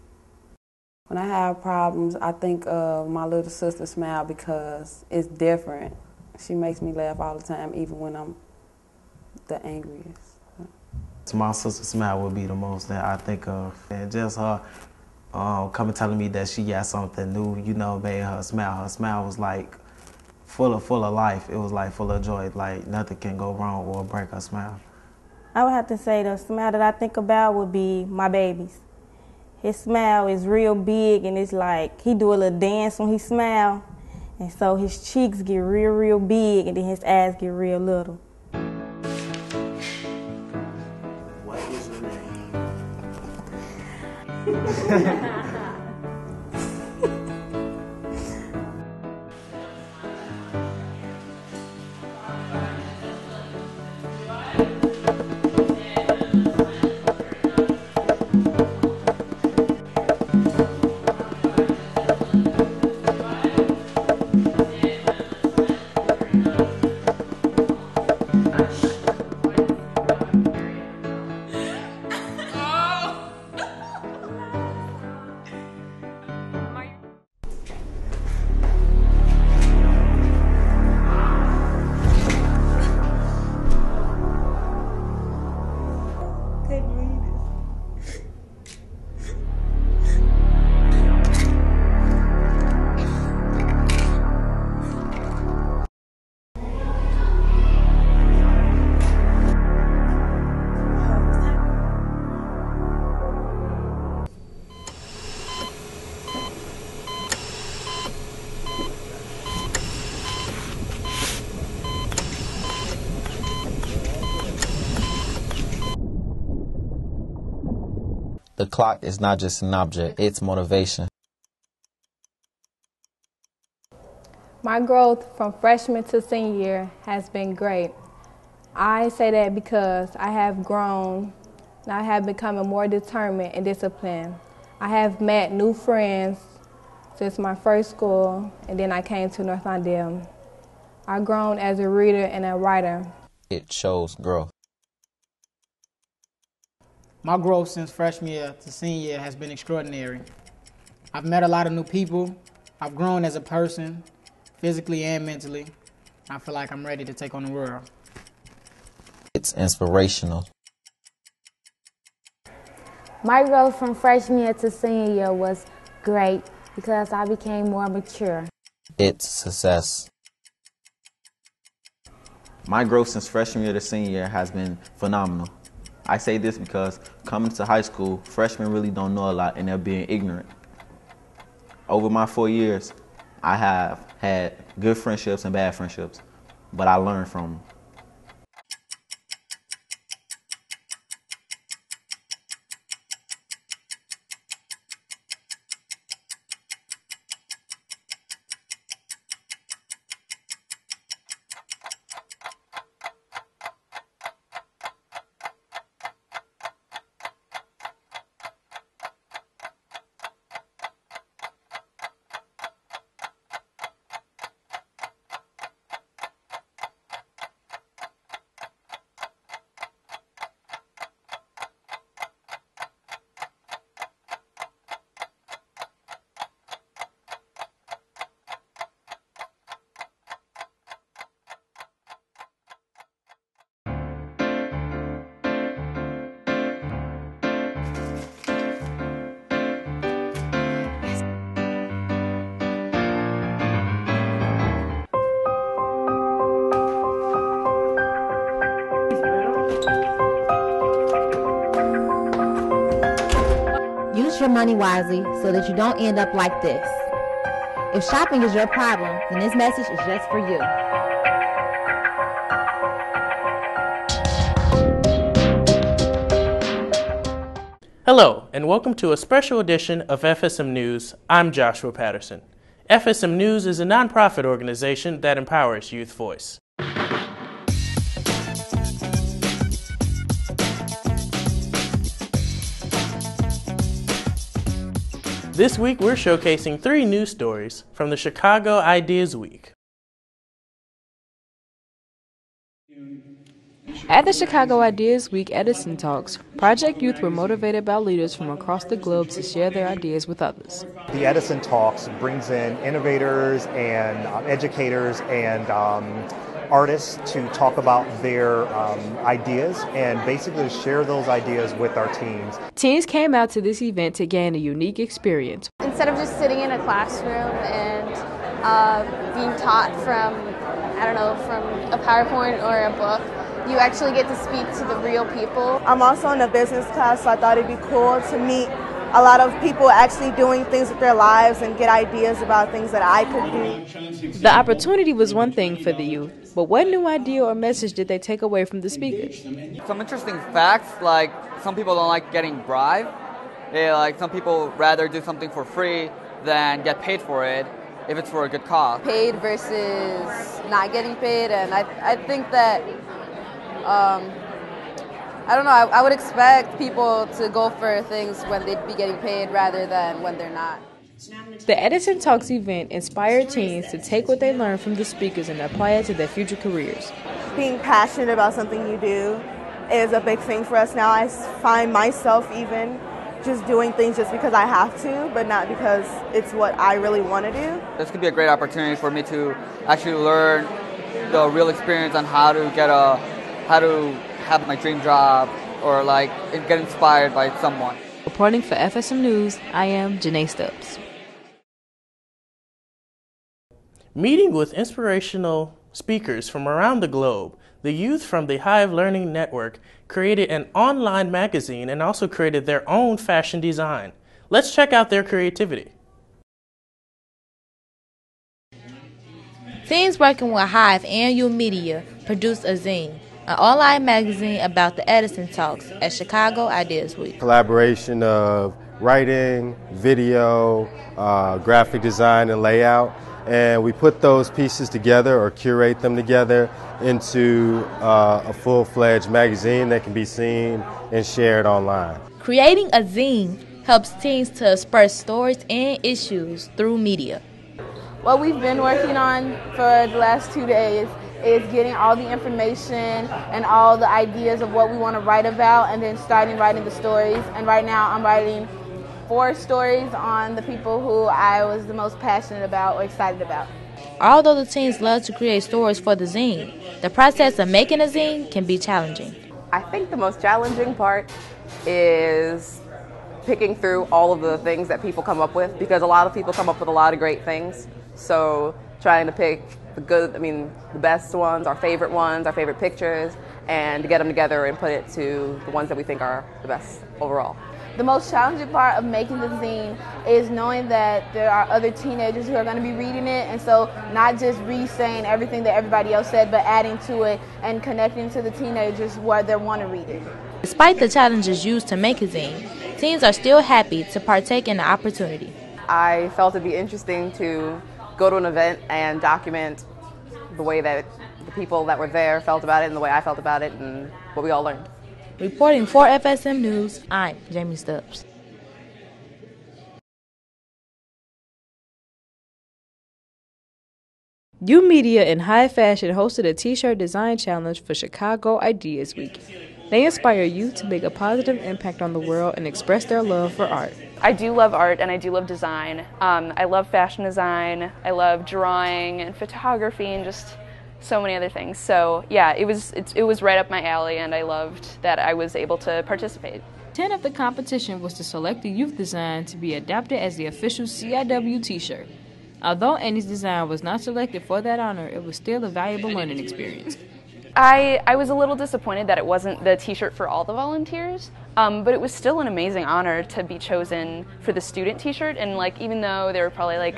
Speaker 25: When I have problems, I think of my little sister Smile because it's different. She makes me laugh all the time, even when I'm the angriest. My sister Smile would be the most that I think of. And just her coming telling me that she got something new, you know, made her smile. Her smile was like full of life. It was like full of joy. Like nothing can go wrong or break her smile. I would have to say the smile that I think about would be my baby's. His smile is real big and it's like he do a little dance when he smile. And so his cheeks get real, real big and then his eyes get real little. What is your name?
Speaker 1: The clock is not just an object, it's motivation.
Speaker 2: My growth from freshman to senior year has been great. I say that because I have grown and I have become more determined and disciplined. I have met new friends since my first school, and then I came to North Lawndale. I've grown as a reader and a writer.
Speaker 1: It shows growth.
Speaker 13: My growth since freshman year to senior year has been extraordinary. I've met a lot of new people. I've grown as a person, physically and mentally. I feel like I'm ready to take on the world.
Speaker 1: It's inspirational.
Speaker 15: My growth from freshman year to senior year was great because I became more mature.
Speaker 1: It's success.
Speaker 17: My growth since freshman year to senior year has been phenomenal. I say this because coming to high school, freshmen really don't know a lot and they're being ignorant. Over my 4 years, I have had good friendships and bad friendships, but I learned from them.
Speaker 21: Use your money wisely so that you don't end up like this. If shopping is your problem, then this message is just for you.
Speaker 27: Hello, and welcome to a special edition of FSM News. I'm Joshua Patterson. FSM News is a nonprofit organization that empowers youth voice. This week, we're showcasing 3 news stories from the Chicago Ideas Week.
Speaker 28: At the Chicago Ideas Week Edison Talks, Project Youth were motivated by leaders from across the globe to share their ideas with others.
Speaker 29: The Edison Talks brings in innovators and educators and artists to talk about their ideas and basically share those ideas with our teens.
Speaker 28: Teens came out to this event to gain a unique experience.
Speaker 30: Instead of just sitting in a classroom and being taught from, from a PowerPoint or a book, you actually get to speak to the real people.
Speaker 31: I'm also in a business class, so I thought it'd be cool to meet a lot of people actually doing things with their lives and get ideas about things that I could do.
Speaker 28: The opportunity was one thing for the youth, but what new idea or message did they take away from the speakers?
Speaker 32: Some interesting facts, like some people don't like getting bribed. Some people rather do something for free than get paid for it if it's for a good cause.
Speaker 30: Paid versus not getting paid, and I think that I would expect people to go for things when they'd be getting paid rather than when they're not.
Speaker 28: The Edison Talks event inspired teens to take what they learned from the speakers and apply it to their future careers.
Speaker 31: Being passionate about something you do is a big thing for us now. I find myself even just doing things just because I have to, but not because it's what I really want to do.
Speaker 32: This could be a great opportunity for me to actually learn the real experience on how to have my dream job or get inspired by someone.
Speaker 28: Reporting for FSM News, I am Janae Stubbs.
Speaker 27: Meeting with inspirational speakers from around the globe, the youth from the Hive Learning Network created an online magazine and also created their own fashion design. Let's check out their creativity.
Speaker 33: Teens working with Hive and Media produced a zine.
Speaker 21: an online magazine about the Edison Talks at Chicago Ideas Week.
Speaker 3: Collaboration of writing, video, graphic design, and layout. And we put those pieces together or curate them together into a full-fledged magazine that can be seen and shared online.
Speaker 21: Creating a zine helps teens to express stories and issues through media.
Speaker 31: What we've been working on for the last 2 days is getting all the information and all the ideas of what we want to write about and then starting writing the stories. And right now I'm writing 4 stories on the people who I was the most passionate about or excited about.
Speaker 21: Although the teens love to create stories for the zine, the process of making a zine can be challenging.
Speaker 4: I think the most challenging part is picking through all of the things that people come up with, because a lot of people come up with a lot of great things. So trying to pick the best ones, our favorite pictures, and to get them together and put it to the ones that we think are the best overall.
Speaker 31: The most challenging part of making the zine is knowing that there are other teenagers who are going to be reading it, and so not just re-saying everything that everybody else said, but adding to it and connecting to the teenagers where they want to read it.
Speaker 21: Despite the challenges used to make a zine, teens are still happy to partake in the opportunity.
Speaker 4: I felt it'd be interesting to go to an event and document the way that the people that were there felt about it and the way I felt about it and what we all learned.
Speaker 21: Reporting for FSM News, I'm Jamie Stubbs.
Speaker 28: U Media and High Fashion hosted a t-shirt design challenge for Chicago Ideas Week. They inspire youth to make a positive impact on the world and express their love for art.
Speaker 5: I do love art and I do love design. I love fashion design, I love drawing and photography and just so many other things. So yeah, it was right up my alley and I loved that I was able to participate.
Speaker 28: 10 of the competition was to select the youth design to be adapted as the official CIW t-shirt. Although Annie's design was not selected for that honor, it was still a valuable learning experience.
Speaker 5: I was a little disappointed that it wasn't the t-shirt for all the volunteers, but it was still an amazing honor to be chosen for the student t-shirt, and even though there were probably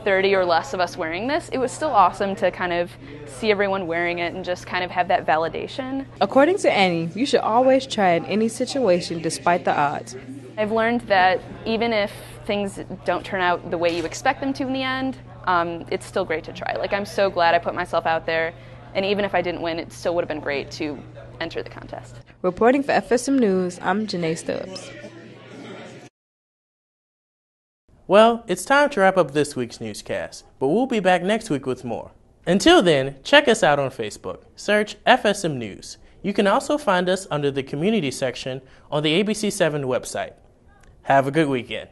Speaker 5: 30 or less of us wearing this, it was still awesome to kind of see everyone wearing it and just kind of have that validation.
Speaker 28: According to Annie, you should always try in any situation despite the odds.
Speaker 5: I've learned that even if things don't turn out the way you expect them to in the end, it's still great to try. I'm so glad I put myself out there, and even if I didn't win, it still would have been great to enter the contest.
Speaker 28: Reporting for FSM News, I'm Janae Stubbs.
Speaker 27: Well, it's time to wrap up this week's newscast, but we'll be back next week with more. Until then, check us out on Facebook. Search FSM News. You can also find us under the community section on the ABC7 website. Have a good weekend.